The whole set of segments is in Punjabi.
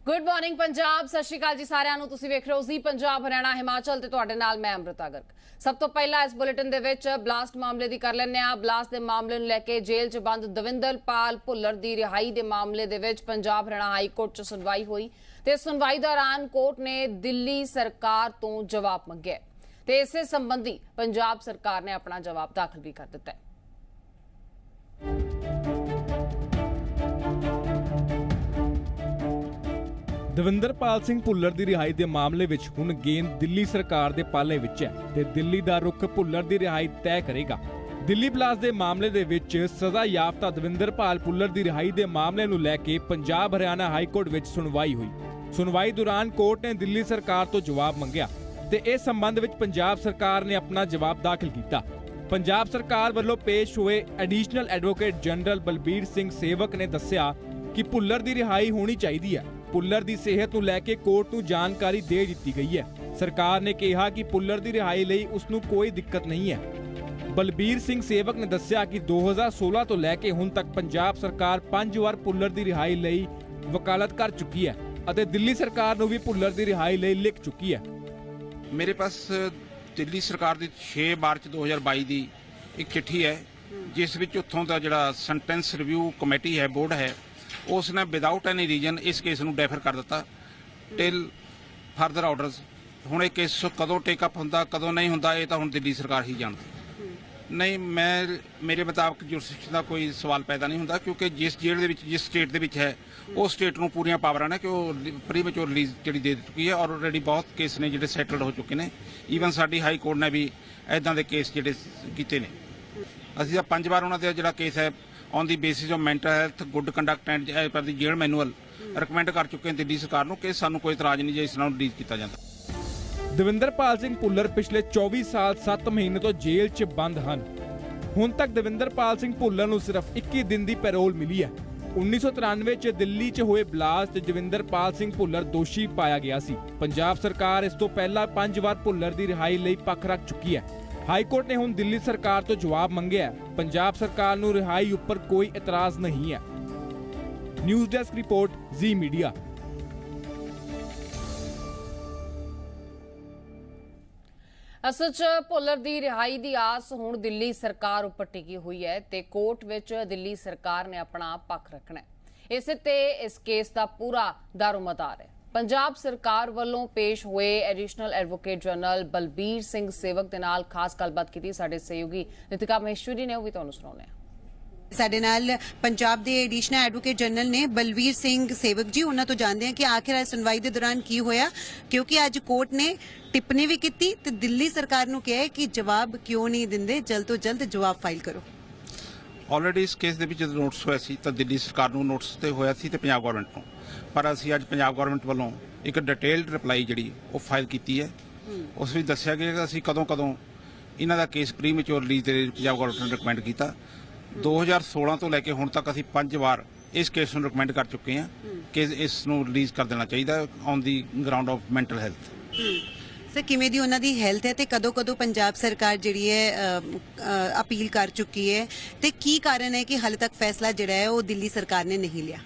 Good morning Punjab. सत श्री अकाल जी सारिਆਂ ਨੂੰ। ਤੁਸੀਂ ਵੇਖ ਰਹੇ ਹੋ ਜੀ पंजाब हरियाणा हिमाचल ਤੇ ਤੁਹਾਡੇ ਨਾਲ मैं अमृता गर्ग। ਸਭ ਤੋਂ ਪਹਿਲਾਂ ਇਸ ਬੁਲੇਟਿਨ ਦੇ ਵਿੱਚ ਬਲਾਸਟ ਮਾਮਲੇ ਦੀ ਕਰ ਲੈਂਦੇ ਆ। ਬਲਾਸਟ ਦੇ ਮਾਮਲੇ ਨੂੰ ਲੈ ਕੇ ਜੇਲ੍ਹ 'ਚ ਬੰਦ ਦਵਿੰਦਰਪਾਲ ਭੁੱਲਰ ਦੀ ਰਿਹਾਈ ਦੇ ਮਾਮਲੇ ਦੇ ਵਿੱਚ ਪੰਜਾਬ ਹਰਿਆਣਾ ਹਾਈ ਕੋਰਟ 'ਚ ਸੁਣਵਾਈ ਹੋਈ ਤੇ ਸੁਣਵਾਈ ਦੌਰਾਨ ਕੋਰਟ ਨੇ ਦਿੱਲੀ ਸਰਕਾਰ ਤੋਂ ਜਵਾਬ ਮੰਗਿਆ ਤੇ ਇਸੇ ਸੰਬੰਧੀ ਪੰਜਾਬ ਸਰਕਾਰ ਨੇ ਆਪਣਾ ਜਵਾਬ ਦਾਖਲ ਵੀ ਕਰ ਦਿੱਤਾ ਹੈ। ਦਵਿੰਦਰਪਾਲ ਸਿੰਘ ਭੁੱਲਰ ਦੀ ਰਿਹਾਈ ਦੇ ਮਾਮਲੇ ਵਿੱਚ ਹੁਣ ਗੇਂਦ ਦਿੱਲੀ ਸਰਕਾਰ ਦੇ ਪਾਲੇ ਵਿੱਚ ਹੈ ਤੇ ਦਿੱਲੀ ਦਾ ਰੁਖ ਭੁੱਲਰ ਦੀ ਰਿਹਾਈ ਤੈਅ ਕਰੇਗਾ। ਦਿੱਲੀ ਬਲਾਸਟ ਦੇ ਮਾਮਲੇ ਦੇ ਵਿੱਚ ਸਜ਼ਾ ਯਾਫਤਾ ਦਵਿੰਦਰਪਾਲ ਭੁੱਲਰ ਦੀ ਰਿਹਾਈ ਦੇ ਮਾਮਲੇ ਨੂੰ ਲੈ ਕੇ ਪੰਜਾਬ ਹਰਿਆਣਾ ਹਾਈ ਕੋਰਟ ਵਿੱਚ ਸੁਣਵਾਈ ਹੋਈ। ਸੁਣਵਾਈ ਦੌਰਾਨ ਕੋਰਟ ਨੇ ਦਿੱਲੀ ਸਰਕਾਰ ਤੋਂ ਜਵਾਬ ਮੰਗਿਆ ਤੇ ਇਸ ਸੰਬੰਧ ਵਿੱਚ ਪੰਜਾਬ ਸਰਕਾਰ ਨੇ ਆਪਣਾ ਜਵਾਬ ਦਾਖਲ ਕੀਤਾ। ਪੰਜਾਬ ਸਰਕਾਰ ਵੱਲੋਂ ਪੇਸ਼ ਹੋਏ additional advocate general Balbir Singh ਸੇਵਕ ਨੇ ਦੱਸਿਆ ਕਿ ਭੁੱਲਰ ਦੀ ਰਿਹਾਈ ਹੋਣੀ ਚਾਹੀਦੀ ਹੈ। ਭੁੱਲਰ ਦੀ ਸਿਹਤ ਨੂੰ ਲੈ ਕੇ ਕੋਰਟ ਨੂੰ ਜਾਣਕਾਰੀ ਦੇ ਦਿੱਤੀ ਗਈ ਹੈ। ਸਰਕਾਰ ਨੇ ਕਿਹਾ ਕਿ ਭੁੱਲਰ ਦੀ ਰਿਹਾਈ ਲਈ ਉਸ ਨੂੰ ਕੋਈ ਦਿੱਕਤ ਨਹੀਂ ਹੈ। ਬਲਬੀਰ ਸਿੰਘ ਸੇਵਕ ਨੇ ਦੱਸਿਆ ਕਿ 2016 ਤੋਂ ਲੈ ਕੇ ਹੁਣ ਤੱਕ ਪੰਜਾਬ ਸਰਕਾਰ 5 ਵਾਰ ਭੁੱਲਰ ਦੀ ਰਿਹਾਈ ਲਈ ਵਕਾਲਤ ਕਰ ਚੁੱਕੀ ਹੈ ਅਤੇ ਦਿੱਲੀ ਸਰਕਾਰ ਨੂੰ ਵੀ ਭੁੱਲਰ ਦੀ ਰਿਹਾਈ ਲਈ ਲਿਖ ਚੁੱਕੀ ਹੈ। मेरे पास दिल्ली सरकार की 6 मार्च 2022 की एक चिट्ठी है जिस विच उत्थों का जिहड़ा सेंटेंस रिव्यू कमेटी है बोर्ड है उसने विदाउट एनी रीजन इस केस नूं डेफर कर दिता टिल फर्दर ऑर्डरस। हुण ये केस कदों टेकअप हुंदा कदों नहीं हुंदा ये तां हुण दिल्ली सरकार ही जानदी। नहीं मैं मेरे मुताबिक जुरिसडिक्शन का कोई सवाल पैदा नहीं हुंदा क्योंकि जिस जेल दे विच जिस स्टेट दे विच है उस स्टेट नूं पूरियां पावरां ने कि वो प्रीमेच्योर रिलीज जिहड़ी दे चुकी है और ऑलरेडी बहुत केस ने जिहड़े सैटल्ड हो चुके हैं। ईवन साडी हाई कोर्ट ने भी इदां दे केस जिहड़े कीते ने। ਅਸੀਂ ਤਾਂ 5 ਵਾਰ ਉਹਨਾਂ ਦਾ ਜਿਹੜਾ ਕੇਸ ਹੈ on the basis of mental health good conduct and as per the jail manual recommend ਕਰ ਚੁੱਕੇ ਹਾਂ ਦਿੱਲੀ ਸਰਕਾਰ ਨੂੰ ਕਿ ਸਾਨੂੰ ਕੋਈ ਇਤਰਾਜ਼ ਨਹੀਂ ਜੇ ਇਸ ਨਾਲ ਰਿਲੀਜ਼ ਕੀਤਾ ਜਾਂਦਾ। ਦਵਿੰਦਰਪਾਲ ਸਿੰਘ ਭੁੱਲਰ ਪਿਛਲੇ 24 ਸਾਲ 7 ਮਹੀਨੇ ਤੋਂ ਜੇਲ੍ਹ 'ਚ ਬੰਦ ਹਨ। ਹੁਣ ਤੱਕ ਦਵਿੰਦਰਪਾਲ ਸਿੰਘ ਭੁੱਲਰ ਨੂੰ ਸਿਰਫ 21 ਦਿਨ ਦੀ ਪੈਰੋਲ ਮਿਲੀ ਹੈ। 1993 'ਚ ਦਿੱਲੀ 'ਚ ਹੋਏ ਬਲਾਸਟ 'ਚ ਦਵਿੰਦਰਪਾਲ ਸਿੰਘ ਭੁੱਲਰ ਦੋਸ਼ੀ ਪਾਇਆ ਗਿਆ ਸੀ। ਪੰਜਾਬ ਸਰਕਾਰ ਇਸ ਤੋਂ ਪਹਿਲਾਂ 5 ਵਾਰ ਭੁੱਲਰ ਦੀ ਰਿਹਾਈ ਲਈ ਪੱਖ ਰੱਖ ਚੁੱਕੀ ਹੈ। ਹਾਈ ਕੋਰਟ ਨੇ ਹੁਣ ਦਿੱਲੀ ਸਰਕਾਰ ਤੋਂ ਜਵਾਬ ਮੰਗਿਆ। ਪੰਜਾਬ ਸਰਕਾਰ ਨੂੰ ਰਿਹਾਈ ਉੱਪਰ ਕੋਈ ਇਤਰਾਜ਼ ਨਹੀਂ ਹੈ। ਨਿਊਜ਼ ਡੈਸਕ ਰਿਪੋਰਟ ਜ਼ੀ ਮੀਡੀਆ। ਅਸਲ 'ਚ ਭੁੱਲਰ ਦੀ ਰਿਹਾਈ ਦੀ ਆਸ ਹੁਣ ਦਿੱਲੀ ਸਰਕਾਰ ਉੱਪਰ ਟਿਕੀ ਹੋਈ ਹੈ ਤੇ ਕੋਰਟ ਵਿੱਚ ਦਿੱਲੀ ਸਰਕਾਰ ਨੇ ਆਪਣਾ ਪੱਖ ਰੱਖਣਾ ਹੈ। ਇਸੇ ਤੇ ਇਸ ਕੇਸ ਦਾ ਪੂਰਾ ਦਾਰੋਮਦਾਰ ਹੈ। ਪੰਜਾਬ ਸਰਕਾਰ ਵੱਲੋਂ ਪੇਸ਼ ਹੋਏ additional advocate general Balbir Singh ਸੇਵਕ ਦੇ ਨਾਲ ਖਾਸ ਗੱਲਬਾਤ ਕੀਤੀ ਸਾਡੇ ਸਹਿਯੋਗੀ ਨਿਤਿਕਾ ਮਹੇਸ਼ਵਰੀ ਨੇ, ਉਹ ਵੀ ਤੁਹਾਨੂੰ ਸੁਣਾਉਂਦੇ ਹਾਂ। ਸਾਡੇ ਨਾਲ ਪੰਜਾਬ ਦੇ ਐਡੀਸ਼ਨਲ ਐਡਵੋਕੇਟ ਜਨਰਲ ਨੇ ਬਲਬੀਰ ਸਿੰਘ ਸੇਵਕ ਜੀ। ਉਹਨਾਂ ਤੋਂ ਜਾਣਦੇ ਹਾਂ ਕਿ ਆਖਿਰ ਸੁਣਵਾਈ ਦੇ ਦੌਰਾਨ ਕੀ ਹੋਇਆ, ਕਿਉਂਕਿ ਅੱਜ ਕੋਰਟ ਨੇ ਟਿੱਪਣੀ ਵੀ ਕੀਤੀ ਤੇ ਦਿੱਲੀ ਸਰਕਾਰ ਨੂੰ ਕਿਹਾ ਕਿ ਜਵਾਬ ਕਿਉਂ ਨਹੀਂ ਦਿੰਦੇ, ਜਲਦ ਤੋਂ ਜਲਦ ਜਵਾਬ ਫਾਈਲ ਕਰੋ। ਆਲਰੇਡੀ ਇਸ ਕੇਸ ਦੇ ਵਿੱਚ ਜਦੋਂ ਨੋਟਿਸ ਹੋਇਆ ਸੀ ਤਾਂ ਦਿੱਲੀ ਸਰਕਾਰ ਨੂੰ ਨੋਟਿਸ ਤੇ ਹੋਇਆ ਸੀ ਤੇ ਪੰਜਾਬ ਗਵਰਨਮੈਂਟ ਨੂੰ, ਪਰ ਅਸੀਂ ਅੱਜ ਪੰਜਾਬ ਗਵਰਨਮੈਂਟ ਵੱਲੋਂ ਇੱਕ ਡਿਟੇਲਡ ਰਿਪਲਾਈ ਜਿਹੜੀ ਉਹ ਫਾਈਲ ਕੀਤੀ ਹੈ। ਉਸ ਵਿੱਚ ਦੱਸਿਆ ਗਿਆ ਕਿ ਅਸੀਂ ਕਦੋਂ ਇਹਨਾਂ ਦਾ ਕੇਸ ਪ੍ਰੀਮੈਚੁਰ ਰਿਲੀਜ਼ ਦੇ ਪੰਜਾਬ ਗਵਰਨਮੈਂਟ ਨੇ ਰਿਕਮੈਂਡ ਕੀਤਾ। 2016 ਤੋਂ ਲੈ ਕੇ ਹੁਣ ਤੱਕ ਅਸੀਂ 5 ਵਾਰ ਇਸ ਕੇਸ ਨੂੰ ਰਿਕਮੈਂਡ ਕਰ ਚੁੱਕੇ ਹਾਂ ਕਿ ਇਸ ਨੂੰ ਰਿਲੀਜ਼ ਕਰ ਦੇਣਾ ਚਾਹੀਦਾ on the ground of mental health. Sir ਕਿਵੇਂ ਦੀ ਉਹਨਾਂ ਦੀ ਹੈਲਥ ਹੈ ਤੇ ਕਦੋਂ ਪੰਜਾਬ ਸਰਕਾਰ ਜਿਹੜੀ ਹੈ ਅਪੀਲ ਕਰ ਚੁੱਕੀ ਹੈ ਤੇ ਕੀ ਕਾਰਨ ਹੈ ਕਿ ਹਾਲੇ ਤੱਕ ਫੈਸਲਾ ਜਿਹੜਾ ਹੈ ਉਹ ਦਿੱਲੀ ਸਰਕਾਰ ਨੇ ਨਹੀਂ ਲਿਆ?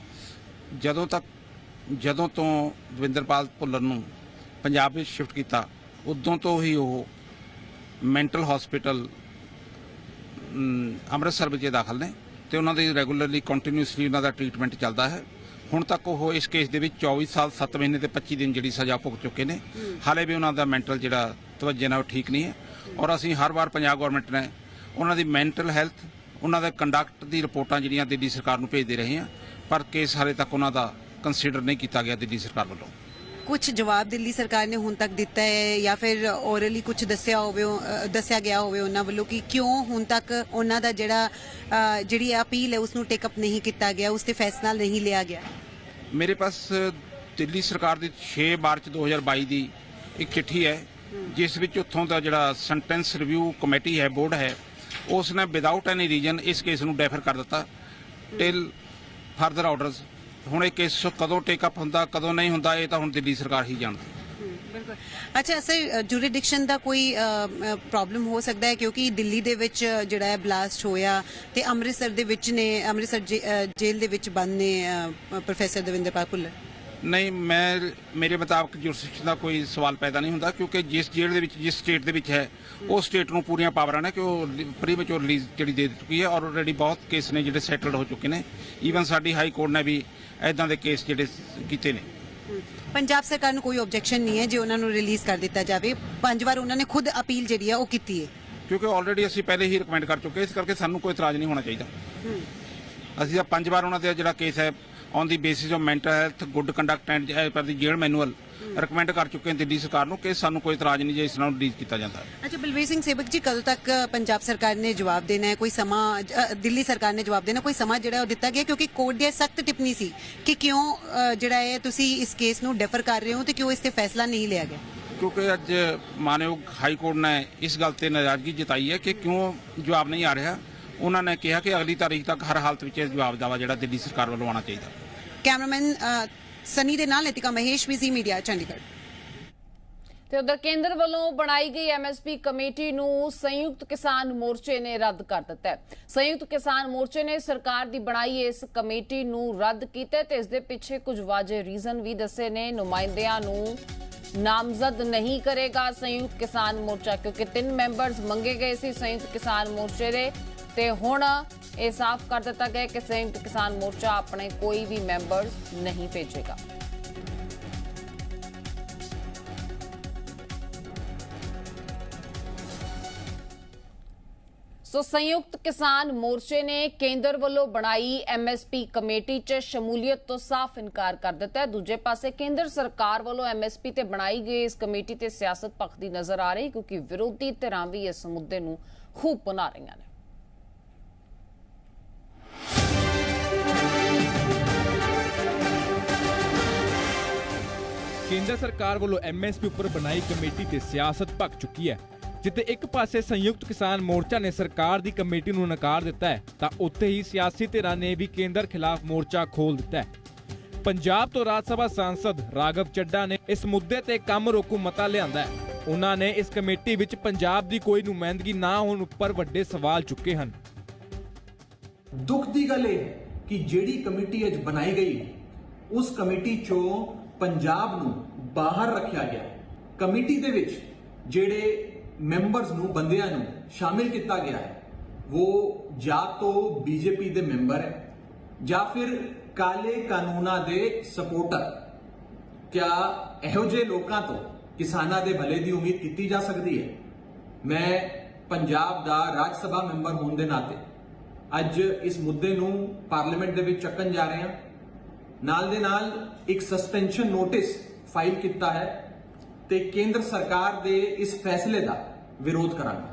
ਜਦੋਂ ਤੋਂ ਦਵਿੰਦਰਪਾਲ ਭੁੱਲਰ ਨੂੰ ਪੰਜਾਬ ਵਿੱਚ ਸ਼ਿਫਟ ਕੀਤਾ ਉਦੋਂ ਤੋਂ ਹੀ ਉਹ ਮੈਂਟਲ ਹਸਪੀਟਲ ਅੰਮ੍ਰਿਤਸਰ ਵਿੱਚ ਦਾਖਲ ਨੇ ਤੇ ਉਹਨਾਂ ਦੀ ਰੈਗੂਲਰਲੀ ਕੰਟੀਨਿਊਸਲੀ ਉਹਨਾਂ ਦਾ ਟ੍ਰੀਟਮੈਂਟ ਚੱਲਦਾ ਹੈ। ਹੁਣ ਤੱਕ ਉਹ ਇਸ ਕੇਸ ਦੇ ਵਿੱਚ 24 ਸਾਲ 7 ਮਹੀਨੇ ਤੇ 25 ਦਿਨ ਜਿਹੜੀ ਸਜ਼ਾ ਭੁਗਤ ਚੁੱਕੇ ਨੇ। ਹਾਲੇ ਵੀ ਉਹਨਾਂ ਦਾ ਮੈਂਟਲ ਜਿਹੜਾ ਤਵੱਜੇ ਨਾਲ ਠੀਕ ਨਹੀਂ ਹੈ ਔਰ ਅਸੀਂ ਹਰ ਵਾਰ ਪੰਜਾਬ ਗਵਰਨਮੈਂਟ ਨੇ ਉਹਨਾਂ ਦੀ ਮੈਂਟਲ ਹੈਲਥ ਉਹਨਾਂ ਦੇ ਕੰਡਕਟ ਦੀ ਰਿਪੋਰਟਾਂ ਜਿਹੜੀਆਂ ਦਿੱਲੀ ਸਰਕਾਰ ਨੂੰ ਭੇਜਦੇ ਰਹੇ ਹਾਂ, ਪਰ ਕੇਸ ਹਾਲੇ ਤੱਕ ਉਹਨਾਂ ਦਾ ਕੰਸੀਡਰ ਨਹੀਂ ਕੀਤਾ ਗਿਆ ਦਿੱਲੀ ਸਰਕਾਰ ਵੱਲੋਂ। ਕੁਝ ਜਵਾਬ ਦਿੱਲੀ ਸਰਕਾਰ ਨੇ ਹੁਣ ਤੱਕ ਦਿੱਤਾ ਹੈ ਜਾਂ ਫਿਰ ਔਰਲੀ ਕੁਝ ਦੱਸਿਆ ਗਿਆ ਹੋਵੇ ਉਹਨਾਂ ਵੱਲੋਂ ਕਿ ਕਿਉਂ ਹੁਣ ਤੱਕ ਉਹਨਾਂ ਦਾ ਜਿਹੜੀ ਅਪੀਲ ਹੈ ਉਸ ਨੂੰ ਟੇਕ ਅਪ ਨਹੀਂ ਕੀਤਾ ਗਿਆ, ਉਸ ਤੇ ਫੈਸਲਾ ਨਹੀਂ ਲਿਆ ਗਿਆ? ਮੇਰੇ ਪਾਸ ਦਿੱਲੀ ਸਰਕਾਰ ਦੀ 6 ਮਾਰਚ 2022 ਦੀ ਇੱਕ ਚਿੱਠੀ ਹੈ ਜਿਸ ਵਿੱਚ ਉੱਥੋਂ ਦਾ ਜਿਹੜਾ ਸੈਂਟੈਂਸ ਰਿਵਿਊ ਕਮੇਟੀ ਹੈ ਬੋਰਡ ਹੈ ਉਸਨੇ ਵਿਦਾਊਟ ਐਨੀ ਰੀਜਨ ਇਸ ਕੇਸ ਨੂੰ ਡੈਫਰ ਕਰ ਦਿੱਤਾ ਟਿਲ ਫਰਦਰ ਆਰਡਰਸ। ਹੁਣ ਇਹ ਕੇਸ ਕਦੋਂ ਟੇਕਅਪ ਹੁੰਦਾ ਕਦੋਂ ਨਹੀਂ ਹੁੰਦਾ ਇਹ ਤਾਂ ਹੁਣ ਦਿੱਲੀ ਸਰਕਾਰ ਹੀ ਜਾਣਦੀ। ਬਿਲਕੁਲ। ਅੱਛਾ ਸਰ, ਜੁਰੀਡਿਕਸ਼ਨ ਦਾ ਕੋਈ ਪ੍ਰੋਬਲਮ ਹੋ ਸਕਦਾ ਹੈ ਕਿਉਂਕਿ ਦਿੱਲੀ ਦੇ ਵਿੱਚ ਜਿਹੜਾ ਹੈ ਬਲਾਸਟ ਹੋਇਆ ਤੇ ਅੰਮ੍ਰਿਤਸਰ ਦੇ ਵਿੱਚ ਨੇ ਅੰਮ੍ਰਿਤਸਰ ਜੇਲ੍ਹ ਦੇ ਵਿੱਚ ਬੰਦ ਨੇ ਪ੍ਰੋਫੈਸਰ ਦਵਿੰਦਰਪਾਲ ਭੁੱਲਰ? ਨਹੀਂ, ਮੇਰੇ ਮੁਤਾਬਕ ਜੁਰਿਸਡਿਕਸ਼ਨ ਦਾ ਕੋਈ ਸਵਾਲ ਪੈਦਾ ਨਹੀਂ ਹੁੰਦਾ, ਕਿਉਂਕਿ ਜਿਸ ਜੇਲ੍ਹ ਦੇ ਵਿੱਚ ਜਿਸ ਸਟੇਟ ਦੇ ਵਿੱਚ ਹੈ ਉਹ ਸਟੇਟ ਨੂੰ ਪੂਰੀਆਂ ਪਾਵਰਾਂ ਨੇ ਕਿ ਉਹ ਪ੍ਰੀਮੈਚੁਰ ਰਿਲੀਜ਼ ਜਿਹੜੀ ਦੇ ਚੁੱਕੀ ਹੈ, ਔਰ ਆਲਰੇਡੀ ਬਹੁਤ ਕੇਸ ਨੇ ਜਿਹੜੇ ਸੈਟਲਡ ਹੋ ਚੁੱਕੇ ਨੇ। ਈਵਨ ਸਾਡੀ ਹਾਈ ਕੋਰਟ ਨੇ ਵੀ ਐਦਾਂ ਦੇ ਕੇਸ ਜਿਹੜੇ ਕੀਤੇ ਨੇ। ਪੰਜਾਬ ਸਰਕਾਰ ਨੂੰ ਕੋਈ ਆਬਜੈਕਸ਼ਨ ਨਹੀਂ ਹੈ ਜੇ ਉਹਨਾਂ ਨੂੰ ਰਿਲੀਜ਼ ਕਰ ਦਿੱਤਾ ਜਾਵੇ। 5 ਵਾਰ ਉਹਨਾਂ ਨੇ ਖੁਦ ਅਪੀਲ ਜਿਹੜੀ ਹੈ ਉਹ ਕੀਤੀ ਹੈ, ਕਿਉਂਕਿ ਆਲਰੇਡੀ ਅਸੀਂ ਪਹਿਲੇ ਹੀ ਰਿਕਮੈਂਡ ਕਰ ਚੁੱਕੇ, ਇਸ ਕਰਕੇ ਸਾਨੂੰ ਕੋਈ ਇਤਰਾਜ਼ ਨਹੀਂ ਹੋਣਾ ਚਾਹੀਦਾ। ਅਸੀਂ ਤਾਂ 5 ਵਾਰ ਉਹਨਾਂ ਦਾ ਜਿਹੜਾ ਕੇਸ ਹੈ on the basis of mental health, good conduct and ਪਰ ਦੀ ਜੇਲ੍ਹ ਮੈਨੂਅਲ ਰਿਕਮੈਂਡ ਕਰ ਚੁੱਕੇ ਹਾਂ ਦਿੱਲੀ ਸਰਕਾਰ ਨੂੰ ਕਿ ਸਾਨੂੰ ਕੋਈ ਇਤਰਾਜ਼ ਨਹੀਂ ਜੇ ਇਸ ਨਾਲ ਰਿਲੀਜ਼ ਕੀਤਾ ਜਾਂਦਾ। ਅੱਛਾ, ਬਲਵੀਰ ਸਿੰਘ ਸੇਵਕ ਜੀ, ਕਦੋਂ ਤੱਕ ਪੰਜਾਬ ਸਰਕਾਰ ਨੇ ਜਵਾਬ ਦੇਣਾ ਹੈ? ਕੋਈ ਸਮਾਂ ਦਿੱਲੀ ਸਰਕਾਰ ਨੇ ਜਵਾਬ ਦੇਣਾ, ਕੋਈ ਸਮਾਂ ਜਿਹੜਾ ਉਹ ਦਿੱਤਾ ਗਿਆ? ਕਿਉਂਕਿ ਕੋਰਟ ਦੀ ਸਖਤ ਟਿੱਪਣੀ ਸੀ ਕਿ ਕਿਉਂ ਜਿਹੜਾ ਹੈ ਤੁਸੀਂ ਇਸ ਕੇਸ ਨੂੰ ਡੈਫਰ ਕਰ ਰਹੇ ਹੋ ਤੇ ਕਿਉਂ ਇਸ ਤੇ ਫੈਸਲਾ ਨਹੀਂ ਲਿਆ ਗਿਆ? ਕਿਉਂਕਿ ਅੱਜ ਮਾਨਯੋਗ ਹਾਈ ਕੋਰਟ ਨੇ ਇਸ ਗੱਲ ਤੇ ਨਾਰਾਜ਼ਗੀ ਜਤਾਈ ਹੈ ਕਿ ਕਿਉਂ ਜਵਾਬ ਨਹੀਂ ਆ ਰਿਹਾ। ਉਹਨਾਂ ਨੇ ਕਿਹਾ ਕਿ ਅਗਲੀ ਤਾਰੀਖ ਤੱਕ ਹਰ ਹਾਲਤ ਵਿੱਚ ਜਵਾਬ ਦਾਵਾ ਜਿਹੜਾ ਦਿੱਲੀ ਸਰਕਾਰ ਵੱਲੋਂ ਆਉਣਾ ਚਾਹੀਦਾ। ਕੈਮਰਾਮੈਨ ਸਨੀ ਦੇ ਨਾਲ ਨਿਤਿਕਾ ਮਹੇਸ਼, ਵੀਜ਼ੀ ਮੀਡੀਆ, ਚੰਡੀਗੜ੍ਹ। ਤੇ ਉਧਰ ਕੇਂਦਰ ਵੱਲੋਂ ਬਣਾਈ ਗਈ ਐਮਐਸਪੀ ਕਮੇਟੀ ਨੂੰ ਸੰਯੁਕਤ ਕਿਸਾਨ ਮੋਰਚੇ ਨੇ ਰੱਦ ਕਰ ਦਿੱਤਾ ਹੈ। ਸੰਯੁਕਤ ਕਿਸਾਨ ਮੋਰਚੇ ਨੇ ਸਰਕਾਰ ਦੀ ਬਣਾਈ ਇਸ ਕਮੇਟੀ ਨੂੰ ਰੱਦ ਕੀਤਾ ਤੇ ਇਸ ਦੇ ਪਿੱਛੇ ਕੁਝ ਵਾਜੇ ਰੀਜ਼ਨ ਵੀ ਦੱਸੇ ਨੇ। ਨੁਮਾਇੰਦਿਆਂ ਨੂੰ ਨਾਮਜ਼ਦ ਨਹੀਂ ਕਰੇਗਾ ਸੰਯੁਕਤ ਕਿਸਾਨ ਮੋਰਚਾ, ਕਿਉਂਕਿ 3 ਮੈਂਬਰਸ ਮੰਗੇ ਗਏ ਸੀ ਸੰਯੁਕਤ ਕਿਸਾਨ ਮੋਰਚੇ ਦੇ, ਤੇ ਹੁਣ ਇਹ ਸਾਫ਼ ਕਰ ਦਿੱਤਾ ਗਿਆ ਕਿ ਸੰਯੁਕਤ ਕਿਸਾਨ ਮੋਰਚਾ ਆਪਣੇ ਕੋਈ ਵੀ ਮੈਂਬਰ ਨਹੀਂ ਭੇਜੇਗਾ। ਸੋ ਸੰਯੁਕਤ ਕਿਸਾਨ ਮੋਰਚੇ ਨੇ ਕੇਂਦਰ ਵੱਲੋਂ ਬਣਾਈ ਐਮਐਸਪੀ ਕਮੇਟੀ 'ਚ ਸ਼ਮੂਲੀਅਤ ਤੋਂ ਸਾਫ਼ ਇਨਕਾਰ ਕਰ ਦਿੱਤਾ ਹੈ। ਦੂਜੇ ਪਾਸੇ ਕੇਂਦਰ ਸਰਕਾਰ ਵੱਲੋਂ ਐਮਐਸਪੀ ਤੇ ਬਣਾਈ ਗਈ ਇਸ ਕਮੇਟੀ ਤੇ ਸਿਆਸਤ ਭਖਦੀ ਨਜ਼ਰ ਆ ਰਹੀ, ਕਿਉਂਕਿ ਵਿਰੋਧੀ ਧਿਰਾਂ ਵੀ ਇਸ ਮੁੱਦੇ ਨੂੰ ਖੂਬ ਬਣਾ ਰਹੀਆਂ ਨੇ। ਕੇਂਦਰ ਸਰਕਾਰ ਵੱਲੋਂ ਐਮਐਸਪੀ ਉੱਪਰ ਬਣਾਈ ਕਮੇਟੀ ਤੇ ਸਿਆਸਤ ਭਖ ਚੁੱਕੀ ਹੈ। ਜਿੱਥੇ ਇੱਕ ਪਾਸੇ ਸੰਯੁਕਤ ਕਿਸਾਨ ਮੋਰਚਾ ਨੇ ਸਰਕਾਰ ਦੀ ਕਮੇਟੀ ਨੂੰ ਨਕਾਰ ਦਿੱਤਾ ਹੈ, ਤਾਂ ਉੱਥੇ ਹੀ ਸਿਆਸੀ ਧਿਰਾਂ ਨੇ ਵੀ ਕੇਂਦਰ ਖਿਲਾਫ ਮੋਰਚਾ ਖੋਲ ਦਿੱਤਾ ਹੈ। ਪੰਜਾਬ ਤੋਂ ਰਾਜ ਸਭਾ ਸਾਂਸਦ ਰਾਘਵ ਚੱਡਾ ਨੇ ਇਸ ਮੁੱਦੇ ਤੇ ਕੰਮ ਰੋਕੂ ਮਤਾ ਲਿਆਂਦਾ ਹੈ। ਉਹਨਾਂ ਨੇ ਇਸ ਕਮੇਟੀ ਵਿੱਚ ਪੰਜਾਬ ਦੀ ਕੋਈ ਨੁਮਾਇੰਦਗੀ ਨਾ ਹੋਣ ਉੱਪਰ ਵੱਡੇ ਸਵਾਲ ਚੁੱਕੇ ਹਨ। ਦੁੱਖ ਦੀ ਗੱਲ ਇਹ ਹੈ ਕਿ ਜਿਹੜੀ ਕਮੇਟੀ ਅੱਜ ਬਣਾਈ ਗਈ ਉਸ ਕਮੇਟੀ ਚੋਂ ਪੰਜਾਬ ਨੂੰ ਬਾਹਰ ਰੱਖਿਆ ਗਿਆ। ਕਮੇਟੀ ਦੇ ਵਿੱਚ ਜਿਹੜੇ ਮੈਂਬਰਸ ਨੂੰ, ਬੰਦਿਆਂ ਨੂੰ ਸ਼ਾਮਿਲ ਕੀਤਾ ਗਿਆ ਹੈ, ਉਹ ਜਾਂ ਤੋਂ ਬੀਜੇਪੀ ਦੇ ਮੈਂਬਰ ਹੈ ਜਾਂ ਫਿਰ ਕਾਲੇ ਕਾਨੂੰਨਾਂ ਦੇ ਸਪੋਰਟਰ। ਕਿਆ ਇਹੋ ਜਿਹੇ ਲੋਕਾਂ ਤੋਂ ਕਿਸਾਨਾਂ ਦੇ ਭਲੇ ਦੀ ਉਮੀਦ ਕੀਤੀ ਜਾ ਸਕਦੀ ਹੈ? ਮੈਂ ਪੰਜਾਬ ਦਾ ਰਾਜ ਸਭਾ ਮੈਂਬਰ ਹੋਣ ਦੇ ਨਾਤੇ ਅੱਜ ਇਸ ਮੁੱਦੇ ਨੂੰ ਪਾਰਲੀਮੈਂਟ ਦੇ ਵਿੱਚ ਚੱਕਣ ਜਾ ਰਹੇ ਹਾਂ। ਨਾਲ ਦੇ ਨਾਲ ਇੱਕ ਸਸਪੈਂਸ਼ਨ ਨੋਟਿਸ ਫਾਈਲ ਕੀਤਾ ਹੈ ਤੇ ਕੇਂਦਰ ਸਰਕਾਰ ਦੇ ਇਸ ਫੈਸਲੇ ਦਾ ਵਿਰੋਧ ਕਰਾਂਗੇ।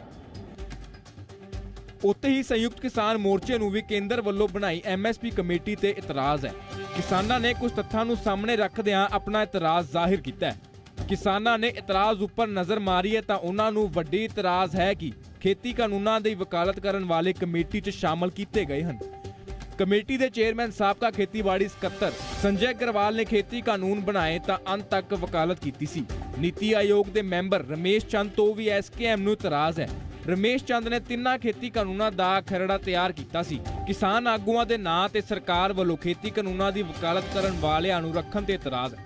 ਉੱਥੇ ਹੀ ਸੰਯੁਕਤ ਕਿਸਾਨ ਮੋਰਚੇ ਨੂੰ ਵੀ ਕੇਂਦਰ ਵੱਲੋਂ ਬਣਾਈ ਐਮਐਸਪੀ ਕਮੇਟੀ ਤੇ ਇਤਰਾਜ਼ ਹੈ। ਕਿਸਾਨਾਂ ਨੇ ਕੁਝ ਤੱਥਾਂ ਨੂੰ ਸਾਹਮਣੇ ਰੱਖਦਿਆਂ ਆਪਣਾ ਇਤਰਾਜ਼ ਜ਼ਾਹਿਰ ਕੀਤਾ ਹੈ। ਕਿਸਾਨਾਂ ਨੇ ਇਤਰਾਜ਼ ਉੱਪਰ ਨਜ਼ਰ ਮਾਰੀ ਹੈ ਤਾਂ ਉਹਨਾਂ ਨੂੰ ਵੱਡੀ ਇਤਰਾਜ਼ ਹੈ ਕਿ ਖੇਤੀ ਕਾਨੂੰਨਾਂ ਦੀ ਵਕਾਲਤ ਕਰਨ ਵਾਲੇ ਕਮੇਟੀ 'ਚ ਸ਼ਾਮਲ ਕੀਤੇ ਗਏ ਹਨ। ਕਮੇਟੀ ਦੇ ਚੇਅਰਮੈਨ ਸਾਬਕਾ ਖੇਤੀਬਾੜੀ ਸਕੱਤਰ ਸੰਜੇ ਅਗਰਵਾਲ ਨੇ ਖੇਤੀ ਕਾਨੂੰਨ ਬਣਾਏ ਤਾਂ ਅੰਤ ਤੱਕ ਵਕਾਲਤ ਕੀਤੀ ਸੀ। ਨੀਤੀ ਆਯੋਗ ਦੇ ਮੈਂਬਰ ਰਮੇਸ਼ ਚੰਦ ਤੋਂ ਵੀ ਐਸਕੇਐਮ ਨੂੰ ਇਤਰਾਜ਼ ਹੈ। ਰਮੇਸ਼ ਚੰਦ ਨੇ 3 ਖੇਤੀ ਕਾਨੂੰਨਾਂ ਦਾ ਖਰੜਾ ਤਿਆਰ ਕੀਤਾ ਸੀ। ਕਿਸਾਨ ਆਗੂਆਂ ਦੇ ਨਾਂ ਤੇ ਸਰਕਾਰ ਵੱਲੋਂ ਖੇਤੀ ਕਾਨੂੰਨਾਂ ਦੀ ਵਕਾਲਤ ਕਰਨ ਵਾਲਿਆਂ ਨੂੰ ਰੱਖਣ ਤੇ ਇਤਰਾਜ਼ ਹੈ।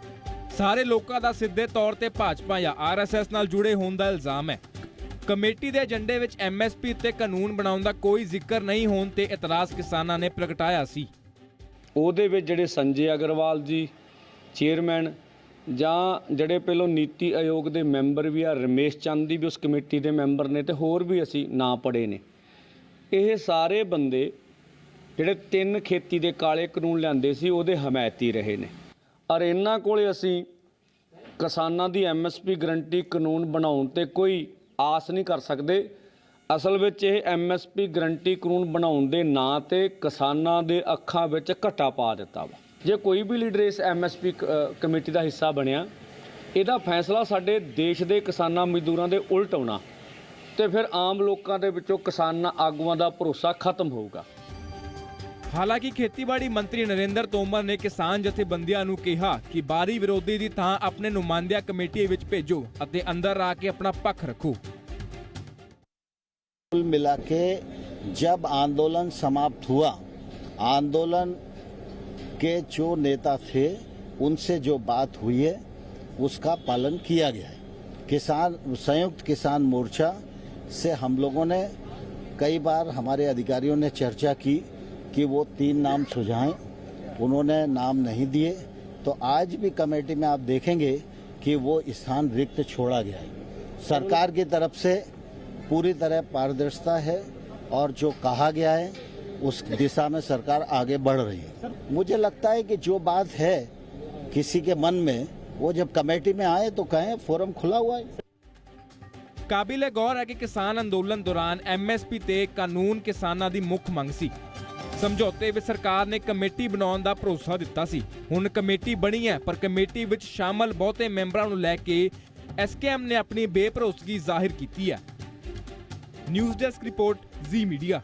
ਸਾਰੇ ਲੋਕਾਂ ਦਾ ਸਿੱਧੇ ਤੌਰ ਤੇ ਭਾਜਪਾ ਜਾਂ ਆਰਐਸਐਸ ਨਾਲ ਜੁੜੇ ਹੋਣ ਦਾ ਇਲਜ਼ਾਮ ਹੈ। ਕਮੇਟੀ ਦੇ ਏਜੰਡੇ ਵਿੱਚ ਐਮਐਸਪੀ ਉੱਤੇ ਕਾਨੂੰਨ ਬਣਾਉਣ ਦਾ ਕੋਈ ਜ਼ਿਕਰ ਨਹੀਂ ਹੋਣ ਤੇ ਇਤਰਾਜ਼ ਕਿਸਾਨਾਂ ਨੇ ਪ੍ਰਗਟਾਇਆ ਸੀ। ਉਹਦੇ ਵਿੱਚ ਜਿਹੜੇ ਸੰਜੇ ਅਗਰਵਾਲ ਜੀ ਚੇਅਰਮੈਨ ਜਾਂ ਜਿਹੜੇ ਪਹਿਲੋਂ ਨੀਤੀ ਆਯੋਗ ਦੇ ਮੈਂਬਰ ਵੀ ਆ, ਰਮੇਸ਼ ਚੰਦ ਦੀ ਵੀ ਉਸ ਕਮੇਟੀ ਦੇ ਮੈਂਬਰ ਨੇ ਤੇ ਹੋਰ ਵੀ ਅਸੀਂ ਨਾਂ ਪੜ੍ਹੇ ਨੇ। ਇਹ ਸਾਰੇ ਬੰਦੇ ਜਿਹੜੇ 3 ਖੇਤੀ ਦੇ ਕਾਲੇ ਕਾਨੂੰਨ ਲਿਆਂਦੇ ਸੀ ਉਹਦੇ ਹਮਾਇਤੀ ਰਹੇ ਨੇ। ਔਰ ਇਹਨਾਂ ਕੋਲੇ ਅਸੀਂ ਕਿਸਾਨਾਂ ਦੀ ਐਮਐਸਪੀ ਗਰੰਟੀ ਕਾਨੂੰਨ ਬਣਾਉਣ ਤੇ ਕੋਈ ਆਸ ਨਹੀਂ ਕਰ ਸਕਦੇ। ਅਸਲ ਵਿੱਚ ਇਹ ਐਮਐਸਪੀ ਗਰੰਟੀ ਕਾਨੂੰਨ ਬਣਾਉਣ ਦੇ ਨਾਂ ਤੇ ਕਿਸਾਨਾਂ ਦੇ ਅੱਖਾਂ ਵਿੱਚ ਘੱਟਾ ਪਾ ਦਿੱਤਾ ਵਾ। ਜੇ ਕੋਈ ਵੀ ਲੀਡਰ ਇਸ ਐਮਐਸਪੀ ਕਮੇਟੀ ਦਾ ਹਿੱਸਾ ਬਣਿਆ, ਇਹਦਾ ਫੈਸਲਾ ਸਾਡੇ ਦੇਸ਼ ਦੇ ਕਿਸਾਨਾਂ ਮਜ਼ਦੂਰਾਂ ਦੇ ਉਲਟ ਆਉਣਾ ਤੇ ਫਿਰ ਆਮ ਲੋਕਾਂ ਦੇ ਵਿੱਚੋਂ ਕਿਸਾਨਾਂ ਆਗੂਆਂ ਦਾ ਭਰੋਸਾ ਖਤਮ ਹੋਊਗਾ। ਹਾਲਾਂਕਿ ਖੇਤੀਬਾੜੀ ਮੰਤਰੀ ਨਰਿੰਦਰ ਤੋਮਰ ਨੇ ਕਿਸਾਨ ਜਥੇਬੰਦੀਆਂ ਨੂੰ ਕਿਹਾ ਕਿ ਬਾਹਰੀ ਵਿਰੋਧੀ ਦੀ ਥਾਂ ਆਪਣੇ ਨੁਮਾਇੰਦਿਆਂ ਕਮੇਟੀ ਵਿੱਚ ਭੇਜੋ ਅਤੇ ਅੰਦਰ ਆ ਕੇ ਆਪਣਾ ਪੱਖ ਰੱਖੋ। कुल मिला के जब आंदोलन समाप्त हुआ, आंदोलन के जो नेता थे उनसे जो बात हुई है उसका पालन किया गया है। संयुक्त किसान मोर्चा से हम लोगों ने कई बार, हमारे अधिकारियों ने चर्चा की कि वो 3 नाम सुझाएं, उन्होंने नाम नहीं दिए। तो आज भी कमेटी में आप देखेंगे कि वो स्थान रिक्त छोड़ा गया है। सरकार की तरफ से पूरी तरह पारदर्शिता है और जो कहा गया है उस दिशा में सरकार आगे बढ़ रही है। मुझे लगता है कि जो बात है किसी के मन में, वो जब कमेटी में आए तो कहें, फोरम खुला हुआ है। ਕਾਬਿਲ ਗੌਰ ਹੈ ਕਿ ਕਿਸਾਨ ਅੰਦੋਲਨ ਦੌਰਾਨ ਐਮਐਸਪੀ ਤੇ ਕਾਨੂੰਨ ਕਿਸਾਨਾਂ ਦੀ ਮੁੱਖ ਮੰਗ ਸੀ। ਸਮਝੌਤੇ ਵਿੱਚ ਸਰਕਾਰ ਨੇ ਕਮੇਟੀ ਬਣਾਉਣ ਦਾ ਭਰੋਸਾ ਦਿੱਤਾ ਸੀ। ਹੁਣ ਕਮੇਟੀ ਬਣੀ ਹੈ, ਪਰ ਕਮੇਟੀ ਵਿੱਚ ਸ਼ਾਮਲ ਬਹੁਤੇ ਮੈਂਬਰਾਂ ਨੂੰ ਲੈ ਕੇ ਐਸਕੇਐਮ ਨੇ ਆਪਣੀ ਬੇਭਰੋਸਗੀ ਜ਼ਾਹਿਰ ਕੀਤੀ ਹੈ। ਨਿਊਜ਼ ਡੈਸਕ ਰਿਪੋਰਟ, ਜ਼ੀ ਮੀਡੀਆ।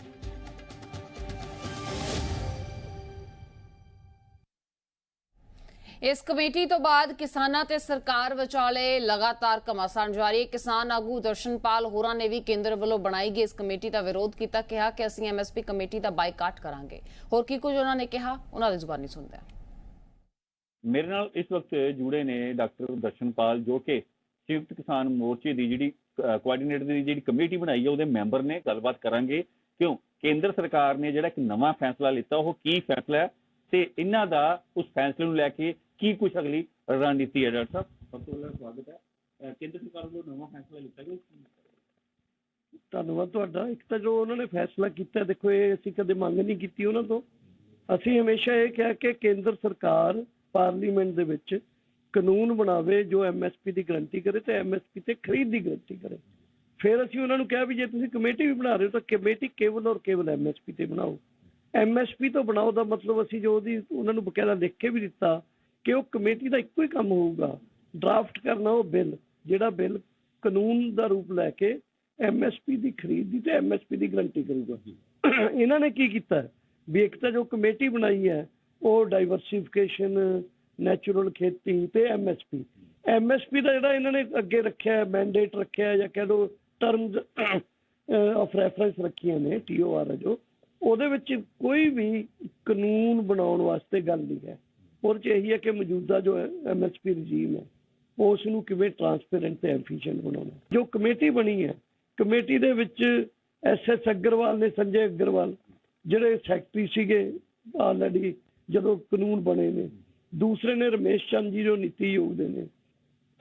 ਇਸ ਕਮੇਟੀ ਤੋਂ ਬਾਅਦ ਕਿਸਾਨਾਂ ਤੇ ਸਰਕਾਰ ਵਿਚਾਲੇ ਲਗਾਤਾਰ ਘਮਾਸਾਨ ਜਾਰੀ ਹੈ। ਕਿਸਾਨ ਆਗੂ ਦਰਸ਼ਨਪਾਲ ਹੋਰਾਂ ਨੇ ਵੀ ਕੇਂਦਰ ਵੱਲੋਂ ਬਣਾਈ ਗਈ ਇਸ ਕਮੇਟੀ ਦਾ ਵਿਰੋਧ ਕੀਤਾ, ਕਿਹਾ ਕਿ ਅਸੀਂ ਐਮਐਸਪੀ ਕਮੇਟੀ ਦਾ ਬਾਈਕਾਟ ਕਰਾਂਗੇ। ਹੋਰ ਕੀ ਕੁਝ ਉਹਨਾਂ ਨੇ ਕਿਹਾ, ਉਹਨਾਂ ਦੀ ਜ਼ੁਬਾਨੀ ਸੁਣਦੇ ਹਾਂ। ਮੇਰੇ ਨਾਲ ਇਸ ਵਕਤ ਜੁੜੇ ਨੇ ਡਾਕਟਰ ਦਰਸ਼ਨਪਾਲ, ਜੋ ਕਿ ਸੰਯੁਕਤ ਕਿਸਾਨ ਮੋਰਚੇ ਦੀ ਜਿਹੜੀ ਕੋਆਰਡੀਨੇਟਰ ਦੀ ਜਿਹੜੀ ਕਮੇਟੀ ਬਣਾਈ ਹੈ ਉਹਦੇ ਮੈਂਬਰ ਨੇ। ਗੱਲਬਾਤ ਕਰਾਂਗੇ ਕਿਉਂ ਕੇਂਦਰ ਸਰਕਾਰ ਨੇ ਜਿਹੜਾ ਇੱਕ ਨਵਾਂ ਫੈਸਲਾ ਲਿੱਤਾ, ਉਹ ਕੀ ਫੈਸਲਾ ਹੈ ਤੇ ਇਹਨਾਂ ਦਾ ਉਸ ਫੈਸਲੇ ਨੂੰ ਲੈ ਕੇ ਕੀ ਕੁਝ ਅਗਲੀ ਰਣਨੀਤੀ ਹੈ। ਡਾਕਟਰ ਸਾਹਿਬ, ਸਭ ਤੋਂ ਪਹਿਲਾਂ ਸਵਾਗਤ ਹੈ। ਕੇਂਦਰ ਸਰਕਾਰ ਵੱਲੋਂ ਨਵਾਂ ਫੈਸਲਾ ਲਿੱਤਾ ਗਿਆ, ਧੰਨਵਾਦ ਤੁਹਾਡਾ। ਇੱਕ ਤਾਂ ਜੋ ਉਹਨਾਂ ਨੇ ਫੈਸਲਾ ਕੀਤਾ, ਦੇਖੋ ਇਹ ਅਸੀਂ ਕਦੇ ਮੰਗ ਨਹੀਂ ਕੀਤੀ ਉਹਨਾਂ ਤੋਂ। ਅਸੀਂ ਹਮੇਸ਼ਾ ਇਹ ਕਿਹਾ ਕਿ ਕੇਂਦਰ ਸਰਕਾਰ ਪਾਰਲੀਮੈਂਟ ਦੇ ਵਿੱਚ ਕਾਨੂੰਨ ਬਣਾਵੇ ਜੋ ਐਮਐਸਪੀ ਦੀ ਗਰੰਟੀ ਕਰੇ ਤੇ ਐਮਐਸਪੀ ਤੇ ਖਰੀਦ ਦੀ ਗਰੰਟੀ ਕਰੇ। ਫਿਰ ਅਸੀਂ ਉਹਨਾਂ ਨੂੰ ਕਿਹਾ ਵੀ ਜੇ ਤੁਸੀਂ ਕਮੇਟੀ ਵੀ ਬਣਾ ਰਹੇ ਹੋ ਤਾਂ ਕਮੇਟੀ ਕੇਵਲ ਔਰ ਕੇਵਲ ਐਮਐਸਪੀ ਤੇ ਬਣਾਓ। ਐਮਐਸਪੀ ਤੋਂ ਬਣਾਓ ਦਾ ਮਤਲਬ ਅਸੀਂ ਜੋ ਉਹਦੀ ਉਹਨਾਂ ਨੂੰ ਬਕਾਇਦਾ ਲਿਖ ਕੇ ਵੀ ਦਿੱਤਾ ਕਿ ਉਹ ਕਮੇਟੀ ਦਾ ਇੱਕੋ ਹੀ ਕੰਮ ਹੋਊਗਾ, ਡਰਾਫਟ ਕਰਨਾ ਉਹ ਬਿੱਲ, ਜਿਹੜਾ ਬਿੱਲ ਕਾਨੂੰਨ ਦਾ ਰੂਪ ਲੈ ਕੇ ਐਮਐਸਪੀ ਦੀ ਖਰੀਦ ਦੀ ਤੇ ਐਮਐਸਪੀ ਦੀ ਗਰੰਟੀ ਕਰੂਗਾ। ਇਹਨਾਂ ਨੇ ਕੀ ਕੀਤਾ ਵੀ ਇੱਕ ਤਾਂ ਜੋ ਕਮੇਟੀ ਬਣਾਈ ਹੈ ਉਹ ਡਾਈਵਰਸੀਫਿਕੇਸ਼ਨ, ਨੈਚੁਰਲ ਖੇਤੀ ਤੇ ਐਮਐਸਪੀ ਦਾ ਜਿਹੜਾ ਇਹਨਾਂ ਨੇ ਅੱਗੇ ਰੱਖਿਆ, ਮੈਂਡੇਟ ਰੱਖਿਆ ਜਾਂ ਕਹਿ ਲਓ ਟਰਮਜ਼ ਆਫ ਰੈਫਰੈਂਸ ਰੱਖੀਆਂ ਨੇ, TOR ਹੈ ਜੋ, ਉਹਦੇ ਵਿੱਚ ਕੋਈ ਵੀ ਕਾਨੂੰਨ ਬਣਾਉਣ ਵਾਸਤੇ ਗੱਲ ਨਹੀਂ ਹੈ। ਉਹਦੇ 'ਚ ਇਹੀ ਹੈ ਕਿ ਮੌਜੂਦਾ ਜੋ ਐਮਐਸਪੀ ਰਜੀਮ ਹੈ ਉਸ ਨੂੰ ਕਿਵੇਂ ਟਰਾਂਸਪੇਰੈਂਟ ਤੇ ਐਫੀਸ਼ੀਐਂਟ ਬਣਾਉਣਾ। ਜੋ ਕਮੇਟੀ ਬਣੀ ਹੈ, ਕਮੇਟੀ ਦੇ ਵਿੱਚ SS ਅਗਰਵਾਲ ਨੇ, ਸੰਜੇ ਅਗਰਵਾਲ ਜਿਹੜੇ ਸੈਕਟਰੀ ਸੀਗੇ ਆਲਰੇਡੀ ਜਦੋਂ ਕਾਨੂੰਨ ਬਣੇ ਨੇ, ਦੂਸਰੇ ਨੇ ਰਮੇਸ਼ ਚੰਦ ਜੀ ਜੋ ਨੀਤੀ ਆਯੋਗ ਦੇ ਨੇ,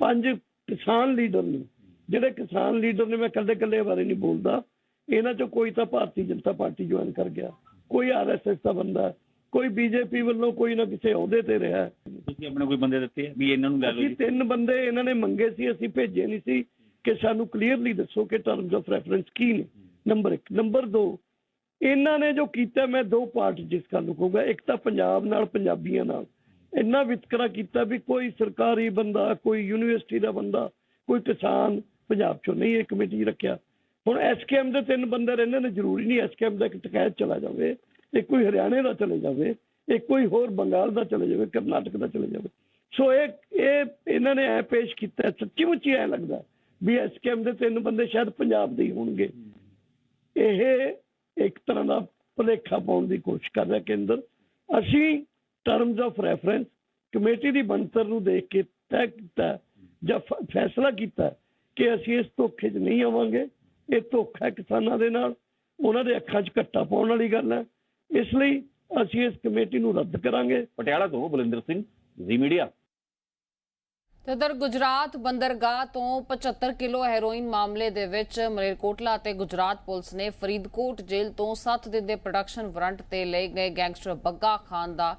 5 ਕਿਸਾਨ ਲੀਡਰ ਨੇ। ਜਿਹੜੇ ਕਿਸਾਨ ਲੀਡਰ ਨੇ, ਮੈਂ ਇਕੱਲੇ ਬਾਰੇ ਨਹੀਂ ਬੋਲਦਾ, ਇਹਨਾਂ 'ਚੋਂ ਕੋਈ ਤਾਂ ਭਾਰਤੀ ਜਨਤਾ ਪਾਰਟੀ ਜੁਆਇਨ ਕਰ ਗਿਆ, ਕੋਈ RSS ਦਾ ਬੰਦਾ, ਕੋਈ BJP ਵੱਲੋਂ ਕੋਈ ਨਾ ਕਿਸੇ ਅਹੁਦੇ ਤੇ ਰਿਹਾ। ਤੁਸੀਂ ਆਪਣੇ ਕੋਈ ਬੰਦੇ ਦਿੱਤੇ ਵੀ ਇਹਨਾਂ ਨੂੰ ਲੈ ਲਓ? 3 ਬੰਦੇ ਇਹਨਾਂ ਨੇ ਮੰਗੇ ਸੀ, ਅਸੀਂ ਭੇਜੇ ਨਹੀਂ ਸੀ ਕਿ ਸਾਨੂੰ ਕਲੀਅਰਲੀ ਦੱਸੋ ਕਿ ਟਰਮਸ ਆਫ ਰੈਫਰੈਂਸ ਕੀ ਨੇ। ਨੰਬਰ 1। ਨੰਬਰ 2, ਇਹਨਾਂ ਨੇ ਜੋ ਕੀਤਾ, ਮੈਂ 2 ਪਾਰਟ ਜਿਸ ਗੱਲ ਨੂੰ ਕਹੂੰਗਾ। ਇੱਕ ਤਾਂ ਪੰਜਾਬ ਨਾਲ, ਪੰਜਾਬੀਆਂ ਨਾਲ ਇੰਨਾ ਵਿਤਕਰਾ ਕੀਤਾ ਵੀ ਕੋਈ ਸਰਕਾਰੀ ਬੰਦਾ, ਕੋਈ ਯੂਨੀਵਰਸਿਟੀ ਦਾ ਬੰਦਾ, ਕੋਈ ਕਿਸਾਨ ਪੰਜਾਬ 'ਚੋਂ ਨਹੀਂ ਇਹ ਕਮੇਟੀ ਰੱਖਿਆ। ਹੁਣ SKM ਦੇ 3 ਬੰਦੇ ਰਹਿੰਦੇ ਨੇ, ਜ਼ਰੂਰੀ ਨਹੀਂ SKM ਦਾ ਇੱਕ ਟਕੈਤ ਚਲਾ ਜਾਵੇ, ਇੱਕ ਕੋਈ ਹਰਿਆਣੇ ਦਾ ਚਲੇ ਜਾਵੇ, ਇੱਕ ਕੋਈ ਹੋਰ ਬੰਗਾਲ ਦਾ ਚਲੇ ਜਾਵੇ, ਕਰਨਾਟਕ ਦਾ ਚਲੇ ਜਾਵੇ। ਸੋ ਇਹ ਇਹਨਾਂ ਨੇ ਐ ਪੇਸ਼ ਕੀਤਾ, ਸੱਚੀ ਮੁੱਚੀ ਐ ਲੱਗਦਾ ਵੀ SKM ਦੇ 3 ਬੰਦੇ ਸ਼ਾਇਦ ਪੰਜਾਬ ਦੇ ਹੀ ਹੋਣਗੇ। ਇਹ ਇੱਕ ਤਰ੍ਹਾਂ ਦਾ ਭੁਲੇਖਾ ਪਾਉਣ ਦੀ ਕੋਸ਼ਿਸ਼ ਕਰ ਰਿਹਾ ਕੇਂਦਰ। ਅਸੀਂ ਟਰਮਸ ਆਫ ਰੈਫਰੈਂਸ ਕਮੇਟੀ ਦੀ ਬਣਤਰ ਨੂੰ ਦੇਖ ਕੇ ਤੈਅ ਕੀਤਾ ਜਾਂ ਫੈਸਲਾ ਕੀਤਾ ਕਿ ਅਸੀਂ ਇਸ ਧੋਖੇ 'ਚ ਨਹੀਂ ਆਵਾਂਗੇ। ਇਹ ਧੋਖਾ ਕਿਸਾਨਾਂ ਦੇ ਨਾਲ, ਉਹਨਾਂ ਦੇ ਅੱਖਾਂ 'ਚ ਘੱਟਾ ਪਾਉਣ ਵਾਲੀ ਗੱਲ ਹੈ। ਇਸ ਲਈ ਅਸੀਂ ਇਸ ਕਮੇਟੀ ਨੂੰ ਰੱਦ ਕਰਾਂਗੇ। ਪਟਿਆਲਾ ਤੋਂ ਬਲਿੰਦਰ ਸਿੰਘ, ਜ਼ੀ ਮੀਡੀਆ। ਉਧਰ ਗੁਜਰਾਤ ਬੰਦਰਗਾਹ ਤੋਂ 75 ਕਿਲੋ ਹੈਰੋਇਨ ਮਾਮਲੇ ਦੇ ਵਿੱਚ ਮਲੇਰਕੋਟਲਾ ਅਤੇ ਗੁਜਰਾਤ ਪੁਲਿਸ ਨੇ ਫਰੀਦਕੋਟ ਜੇਲ੍ਹ ਤੋਂ 7 ਦਿਨ ਦੇ ਪ੍ਰੋਡਕਸ਼ਨ ਵਾਰੰਟ ਤੇ ਲਏ ਗਏ ਗੈਂਗਸਟਰ ਬੱਗਾ ਖਾਨ ਦਾ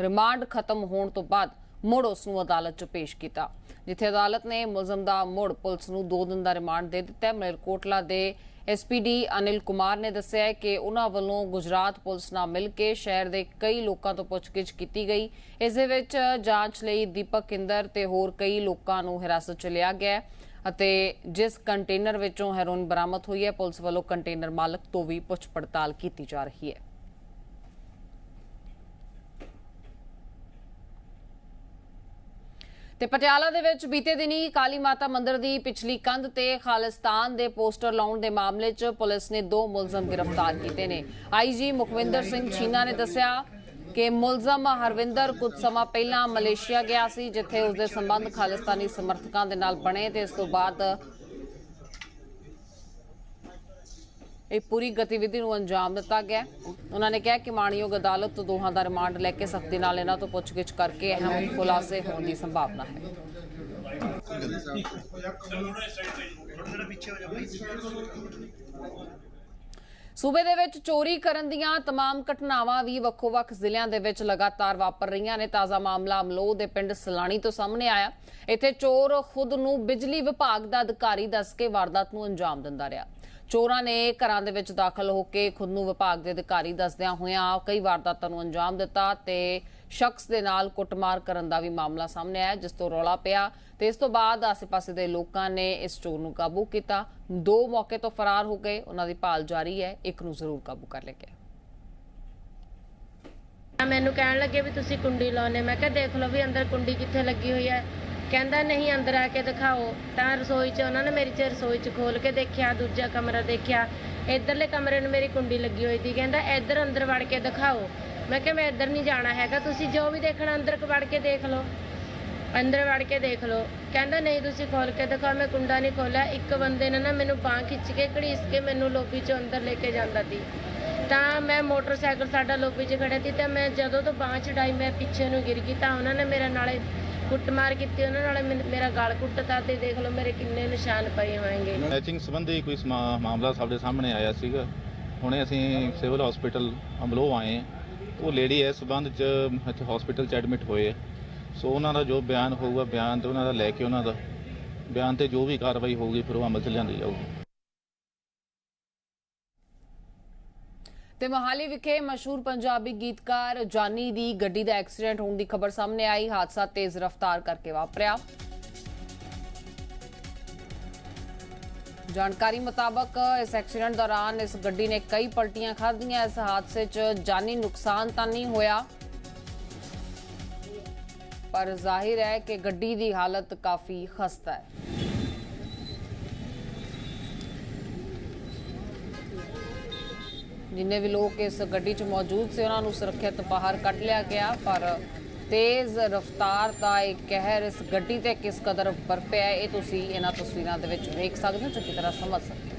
ਰਿਮਾਂਡ ਖਤਮ ਹੋਣ ਤੋਂ ਬਾਅਦ ਮੁੜ ਉਸ ਨੂੰ ਅਦਾਲਤ 'ਚ ਪੇਸ਼ ਕੀਤਾ, ਜਿੱਥੇ ਅਦਾਲਤ ਨੇ ਮੁਲਜ਼ਮ ਦਾ ਮੁੜ ਪੁਲਿਸ ਨੂੰ 2 ਦਿਨ ਦਾ ਰਿਮਾਂਡ ਦੇ ਦਿੱਤਾ। ਮਲੇਰਕੋਟਲਾ ਦੇ SPD ਅਨਿਲ ਕੁਮਾਰ ਨੇ ਦੱਸਿਆ ਕਿ ਉਹਨਾਂ ਵੱਲੋਂ ਗੁਜਰਾਤ ਪੁਲਿਸ ਨਾਲ ਮਿਲ ਕੇ ਸ਼ਹਿਰ ਦੇ ਕਈ ਲੋਕਾਂ ਤੋਂ ਪੁੱਛਗਿੱਛ ਕੀਤੀ ਗਈ। ਇਸ ਦੇ ਵਿੱਚ ਜਾਂਚ ਲਈ ਦੀਪਕ ਕਿੰਦਰ ਤੇ ਹੋਰ ਕਈ ਲੋਕਾਂ ਨੂੰ ਹਿਰਾਸਤ 'ਚ ਲਿਆ ਗਿਆ ਅਤੇ ਜਿਸ ਕੰਟੇਨਰ ਵਿੱਚੋਂ ਹੈਰੋਇਨ ਬਰਾਮਦ ਹੋਈ ਹੈ, ਪੁਲਿਸ ਵੱਲੋਂ ਕੰਟੇਨਰ ਮਾਲਕ ਤੋਂ ਵੀ ਪੁੱਛ ਪੜਤਾਲ ਕੀਤੀ ਜਾ ਰਹੀ ਹੈ। ਤੇ ਪਟਿਆਲਾ ਦੇ ਵਿੱਚ ਬੀਤੇ ਦਿਨੀ ਕਾਲੀ ਮਾਤਾ ਮੰਦਿਰ ਦੀ ਪਿਛਲੀ ਕੰਧ ਤੇ ਖਾਲਿਸਤਾਨ ਦੇ ਪੋਸਟਰ ਲਾਉਣ ਦੇ ਮਾਮਲੇ 'ਚ ਪੁਲਿਸ ਨੇ 2 ਮੁਲਜ਼ਮ ਗ੍ਰਿਫਤਾਰ ਕੀਤੇ ਨੇ। IG ਮੁਖਵਿੰਦਰ ਸਿੰਘ ਛੀਨਾ ਨੇ ਦੱਸਿਆ ਕਿ ਮੁਲਜ਼ਮ ਹਰਵਿੰਦਰ ਕੁਝ ਸਮਾਂ ਪਹਿਲਾਂ ਮਲੇਸ਼ੀਆ ਗਿਆ ਸੀ, ਜਿੱਥੇ ਉਸਦੇ ਸੰਬੰਧ ਖਾਲਿਸਤਾਨੀ ਸਮਰਥਕਾਂ ਦੇ ਨਾਲ ਬਣੇ ਤੇ ਇਸ ਤੋਂ ਬਾਅਦ ਇਹ ਪੂਰੀ ਗਤੀਵਿਧੀ ਨੂੰ ਅੰਜਾਮ ਦਿੱਤਾ ਗਿਆ। ਉਹਨਾਂ ਨੇ ਕਿਹਾ ਕਿ ਮਾਣਯੋਗ ਅਦਾਲਤ ਤੋਂ ਦੋਹਾਂ ਦਾ ਰਿਮਾਂਡ ਲੈ ਕੇ ਸਖਤੀ ਨਾਲ ਇਹਨਾਂ ਤੋਂ ਪੁੱਛਗਿੱਛ ਕਰਕੇ ਅਹਿਮ ਖੁਲਾਸੇ ਹੋਣ ਦੀ ਸੰਭਾਵਨਾ ਹੈ। ਸੂਬੇ ਦੇ ਵਿੱਚ ਚੋਰੀ ਕਰਨ ਦੀਆਂ तमाम ਘਟਨਾਵਾਂ ਵੀ ਵੱਖੋ-ਵੱਖ ਜ਼ਿਲ੍ਹਿਆਂ ਦੇ ਵਿੱਚ ਲਗਾਤਾਰ ਵਾਪਰ ਰਹੀਆਂ ਨੇ। ਤਾਜ਼ਾ ਮਾਮਲਾ ਅਮਲੋਹ ਦੇ ਪਿੰਡ ਸਲਾਣੀ ਤੋਂ ਸਾਹਮਣੇ ਆਇਆ। ਇੱਥੇ ਚੋਰ ਖੁਦ ਨੂੰ ਬਿਜਲੀ ਵਿਭਾਗ ਦਾ ਅਧਿਕਾਰੀ ਦੱਸ ਕੇ ਵਾਰਦਾਤ ਨੂੰ ਅੰਜਾਮ ਦਿੰਦਾ ਰਿਹਾ। ਚੋਰਾਂ ਨੇ ਘਰਾਂ ਦੇ ਵਿੱਚ ਦਾਖਲ ਹੋ ਕੇ ਖੁਦ ਨੂੰ ਵਿਭਾਗ ਦੇ ਅਧਿਕਾਰੀ ਦੱਸਦਿਆਂ ਹੋਇਆਂ ਕਈ ਵਾਰਦਾਤਾਂ ਨੂੰ ਅੰਜਾਮ ਦਿੱਤਾ ਤੇ ਸ਼ਖਸ ਦੇ ਨਾਲ ਕੁੱਟਮਾਰ ਕਰਨ ਦਾ ਵੀ ਮਾਮਲਾ ਸਾਹਮਣੇ ਆਇਆ, ਜਿਸ ਤੋਂ ਰੌਲਾ ਪਿਆ ਤੇ ਇਸ ਤੋਂ ਬਾਅਦ ਆਸ-ਪਾਸੇ ਦੇ ਲੋਕਾਂ ਨੇ ਇਸ ਚੋਰ ਨੂੰ ਕਾਬੂ ਕੀਤਾ। 2 ਮੌਕੇ ਤੋਂ ਫਰਾਰ ਹੋ ਗਏ, ਉਹਨਾਂ ਦੀ ਭਾਲ ਜਾਰੀ ਹੈ। ਇੱਕ ਨੂੰ ਜ਼ਰੂਰ ਕਾਬੂ ਕਰ ਲਿਆ ਗਿਆ। ਮੈਨੂੰ ਕਹਿਣ ਲੱਗੇ ਵੀ ਤੁਸੀਂ ਕੁੰਡੀ ਲਾਉਣੇ, ਮੈਂ ਕਿਹਾ ਦੇਖ ਲਓ ਵੀ ਅੰਦਰ ਕੁੰਡੀ ਕਿੱਥੇ ਲੱਗੀ ਹੋਈ ਹੈ। ਕਹਿੰਦਾ ਨਹੀਂ ਅੰਦਰ ਆ ਕੇ ਦਿਖਾਓ। ਤਾਂ ਰਸੋਈ 'ਚ ਉਹਨਾਂ ਨੇ ਮੇਰੀ ਰਸੋਈ 'ਚ ਖੋਲ ਕੇ ਦੇਖਿਆ, ਦੂਜਾ ਕਮਰਾ ਦੇਖਿਆ, ਇੱਧਰਲੇ ਕਮਰੇ ਨੂੰ ਮੇਰੀ ਕੁੰਡੀ ਲੱਗੀ ਹੋਈ ਸੀ। ਕਹਿੰਦਾ ਇੱਧਰ ਅੰਦਰ ਵੜ ਕੇ ਦਿਖਾਓ। ਮੈਂ ਕਿਹਾ ਮੈਂ ਇੱਧਰ ਨਹੀਂ ਜਾਣਾ ਹੈਗਾ, ਤੁਸੀਂ ਜੋ ਵੀ ਦੇਖਣਾ ਅੰਦਰ ਵੜ ਕੇ ਦੇਖ ਲਓ, ਅੰਦਰ ਵੜ ਕੇ ਦੇਖ ਲਓ। ਕਹਿੰਦਾ ਨਹੀਂ ਤੁਸੀਂ ਖੋਲ ਕੇ ਦਿਖਾਓ। ਮੈਂ ਕੁੰਡਾ ਨਹੀਂ ਖੋਲਿਆ। ਇੱਕ ਬੰਦੇ ਨੇ ਨਾ ਮੈਨੂੰ ਬਾਂਹ ਖਿੱਚ ਕੇ ਘੜੀਸ ਕੇ ਮੈਨੂੰ ਲੋਬੀ 'ਚੋਂ ਅੰਦਰ ਲੈ ਕੇ ਜਾਂਦਾ ਸੀ। ਤਾਂ ਮੈਂ ਮੋਟਰਸਾਈਕਲ ਸਾਡਾ ਲੋਬੀ 'ਚ ਖੜਿਆ ਸੀ ਤੇ ਮੈਂ ਜਦੋਂ ਤੋਂ ਬਾਂਹ ਚੜਾਈ ਮੈਂ ਪਿੱਛੇ ਨੂੰ ਗਿਰ ਗਈ। ਤਾਂ ਉਹਨਾਂ ਨੇ ਮੇਰੇ ਨਾਲੇ ਕੁੱਟਮਾਰ ਕੀਤੀ, ਉਹਨਾਂ ਨਾਲ ਮੇਰਾ ਗਲ ਕੁੱਟਤਾ ਤੇ ਦੇਖ ਲਓ ਮੇਰੇ ਕਿੰਨੇ ਨਿਸ਼ਾਨ ਪਏ ਹੋਣਗੇ। ਮੈਚਿੰਗ ਸੰਬੰਧੀ ਕੋਈ ਮਾਮਲਾ ਸਾਡੇ ਸਾਹਮਣੇ ਆਇਆ ਸੀਗਾ। ਹੁਣੇ ਅਸੀਂ ਸਿਵਲ ਹਸਪੀਟਲ ਅਮਲੋਹ ਆਏ ਹਾਂ। ਉਹ ਲੇਡੀ ਇਸ ਸੰਬੰਧ 'ਚ ਇੱਥੇ ਹਸਪੀਟਲ 'ਚ ਐਡਮਿਟ ਹੋਏ ਆ। ਸੋ ਉਹਨਾਂ ਦਾ ਜੋ ਬਿਆਨ ਹੋਊਗਾ, ਬਿਆਨ ਤੇ ਉਹਨਾਂ ਦਾ ਲੈ ਕੇ ਉਹਨਾਂ ਦਾ ਬਿਆਨ ਤੇ ਜੋ ਵੀ ਕਾਰਵਾਈ ਹੋਊਗੀ ਫਿਰ ਉਹ ਅਮਲ 'ਚ ਲਿਆਂਦੀ ਜਾਊਗੀ। ਤੇ ਮੋਹਾਲੀ ਵਿਖੇ ਮਸ਼ਹੂਰ ਪੰਜਾਬੀ ਗੀਤਕਾਰ ਜਾਨੀ ਦੀ ਗੱਡੀ ਦਾ ਐਕਸੀਡੈਂਟ ਹੋਣ ਦੀ ਖਬਰ ਸਾਹਮਣੇ ਆਈ। ਹਾਦਸਾ ਤੇਜ਼ ਰਫ਼ਤਾਰ ਕਰਕੇ ਵਾਪਰਿਆ। ਜਾਣਕਾਰੀ ਮੁਤਾਬਕ ਇਸ ਐਕਸੀਡੈਂਟ ਦੌਰਾਨ ਇਸ ਗੱਡੀ ਨੇ ਕਈ ਪਲਟੀਆਂ ਖਾਧੀਆਂ। ਇਸ ਹਾਦਸੇ 'ਚ ਜਾਨੀ ਨੁਕਸਾਨ ਤਾਂ ਨਹੀਂ ਹੋਇਆ, ਪਰ ਜ਼ਾਹਿਰ ਹੈ ਕਿ ਗੱਡੀ ਦੀ ਹਾਲਤ ਕਾਫੀ ਖਸਤਾ ਹੈ। ਜਿੰਨੇ ਵੀ ਲੋਕ ਇਸ ਗੱਡੀ 'ਚ ਮੌਜੂਦ ਸੀ ਉਹਨਾਂ ਨੂੰ ਸੁਰੱਖਿਅਤ ਬਾਹਰ ਕੱਢ ਲਿਆ ਗਿਆ, ਪਰ ਤੇਜ਼ ਰਫ਼ਤਾਰ ਦਾ ਇਹ ਕਹਿਰ ਇਸ ਗੱਡੀ ਤੇ ਕਿਸ ਕਦਰ ਬਰਪਿਆ ਹੈ ਇਹ ਤੁਸੀਂ ਇਹਨਾਂ ਤਸਵੀਰਾਂ ਦੇ ਵਿੱਚ ਵੇਖ ਸਕਦੇ ਹੋ, ਚੰਗੀ ਤਰ੍ਹਾਂ ਸਮਝ ਸਕਦੇ ਹੋ।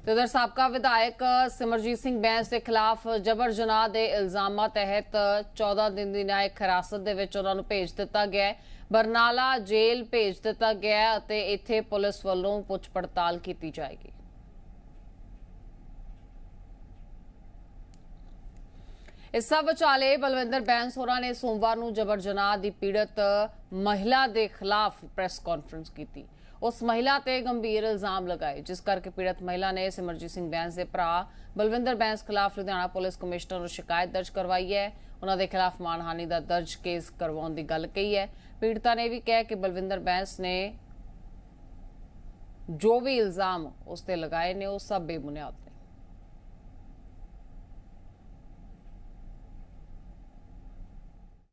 ਤੇ ਉਧਰ ਸਾਬਕਾ ਵਿਧਾਇਕ ਸਿਮਰਜੀਤ ਸਿੰਘ ਬੈਂਸ ਦੇ ਖਿਲਾਫ ਜਬਰ ਜਨਾਹ ਦੇ ਇਲਜ਼ਾਮਾਂ ਤਹਿਤ 14 ਦਿਨ ਦੀ ਨਿਆਇਕ ਹਿਰਾਸਤ ਦੇ ਵਿੱਚ ਉਹਨਾਂ ਨੂੰ ਭੇਜ ਦਿੱਤਾ ਗਿਆ ਹੈ। ਬਰਨਾਲਾ ਜੇਲ੍ਹ ਭੇਜ ਦਿੱਤਾ ਗਿਆ ਹੈ ਅਤੇ ਇੱਥੇ ਪੁਲਿਸ ਵੱਲੋਂ ਪੁੱਛ ਪੜਤਾਲ ਕੀਤੀ ਜਾਏਗੀ। ਇਸ ਸਭ ਵਿਚਾਲੇ ਬਲਵਿੰਦਰ ਬੈਂਸ ਹੋਰਾਂ ਨੇ ਸੋਮਵਾਰ ਨੂੰ ਜਬਰ ਜਨਾਹ ਦੀ ਪੀੜਤ ਮਹਿਲਾ ਦੇ ਖਿਲਾਫ ਪ੍ਰੈਸ ਕਾਨਫਰੰਸ ਕੀਤੀ। ਉਸ ਮਹਿਲਾ ਤੇ ਗੰਭੀਰ ਇਲਜ਼ਾਮ ਲਗਾਏ, ਜਿਸ ਕਰਕੇ ਪੀੜਤ ਮਹਿਲਾ ਨੇ ਸਿਮਰਜੀਤ ਸਿੰਘ ਬੈਂਸ ਦੇ ਭਰਾ ਬਲਵਿੰਦਰ ਬੈਂਸ ਖਿਲਾਫ ਲੁਧਿਆਣਾ ਪੁਲਿਸ ਕਮਿਸ਼ਨਰ ਨੂੰ ਸ਼ਿਕਾਇਤ ਦਰਜ ਕਰਵਾਈ ਹੈ। ਉਹਨਾਂ ਦੇ ਖਿਲਾਫ ਮਾਨਹਾਨੀ ਦਾ ਦਰਜ ਕੇਸ ਕਰਵਾਉਣ ਦੀ ਗੱਲ ਕਹੀ ਹੈ। ਪੀੜਤਾ ਨੇ ਵੀ ਕਿਹਾ ਕਿ ਬਲਵਿੰਦਰ ਬੈਂਸ ਨੇ ਜੋ ਵੀ ਇਲਜ਼ਾਮ ਉਸ ਤੇ ਲਗਾਏ ਨੇ ਉਹ ਸਭ ਬੇਬੁਨਿਆਦ ਨੇ।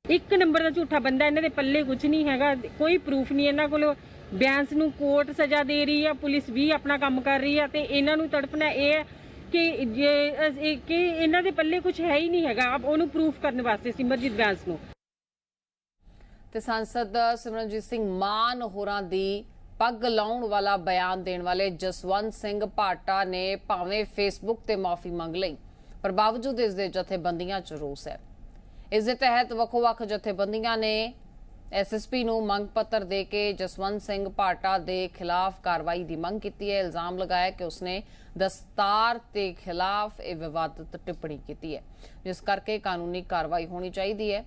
ਇੱਕ ਨੰਬਰ ਦਾ ਝੂਠਾ ਬੰਦਾ, ਇਹਨਾਂ ਦੇ ਪੱਲੇ ਕੁਝ ਨਹੀਂ ਹੈਗਾ, ਕੋਈ ਪ੍ਰੂਫ ਨਹੀਂ ਇਹਨਾਂ ਕੋਲ। ਬੈਂਸ ਨੂੰ ਕੋਰਟ ਸਜ਼ਾ ਦੇ ਰਹੀ ਹੈ, ਪੁਲਿਸ ਵੀ ਆਪਣਾ ਕੰਮ ਕਰ ਰਹੀ ਹੈ ਤੇ ਇਹਨਾਂ ਨੂੰ ਤੜਪਣਾ ਇਹ ਹੈ ਕਿ ਇਹਨਾਂ ਦੇ ਪੱਲੇ ਕੁਝ ਹੈ ਹੀ ਨਹੀਂ ਹੈਗਾ ਉਹਨੂੰ ਪ੍ਰੂਫ ਕਰਨ ਵਾਸਤੇ ਸਿਮਰਜੀਤ ਬੈਂਸ ਨੂੰ। ਤੇ ਸੰਸਦ ਸਿਮਰਨਜੀਤ ਸਿੰਘ ਮਾਨ ਹੋਰਾਂ ਦੀ ਪੱਗ ਲਾਉਣ ਵਾਲਾ ਬਿਆਨ ਦੇਣ ਵਾਲੇ ਜਸਵੰਤ ਸਿੰਘ ਭਾਟਾ ਨੇ ਭਾਵੇਂ ਫੇਸਬੁੱਕ ਤੇ ਮਾਫੀ ਮੰਗ ਲਈ, ਪਰ ਬਾਵਜੂਦ ਇਸ ਦੇ ਜਥੇਬੰਦੀਆਂ 'ਚ ਰੋਸ ਹੈ। ਇਸ ਦੇ ਤਹਿਤ ਵੱਖੋ-ਵੱਖ ਜਥੇਬੰਦੀਆਂ ਨੇ ਐਸਐਸਪੀ ਨੂੰ ਮੰਗ ਪੱਤਰ ਦੇ ਕੇ ਜਸਵੰਤ ਸਿੰਘ ਭਾਟਾ ਦੇ ਖਿਲਾਫ ਕਾਰਵਾਈ ਦੀ ਮੰਗ ਕੀਤੀ ਹੈ। ਇਲਜ਼ਾਮ ਲਗਾਇਆ ਕਿ ਉਸਨੇ ਦਸਤਾਰ ਦੇ ਖਿਲਾਫ ਇਹ ਵਿਵਾਦਤ ਟਿੱਪਣੀ ਕੀਤੀ ਹੈ, ਜਿਸ ਕਰਕੇ ਕਾਨੂੰਨੀ ਕਾਰਵਾਈ ਹੋਣੀ ਚਾਹੀਦੀ ਹੈ।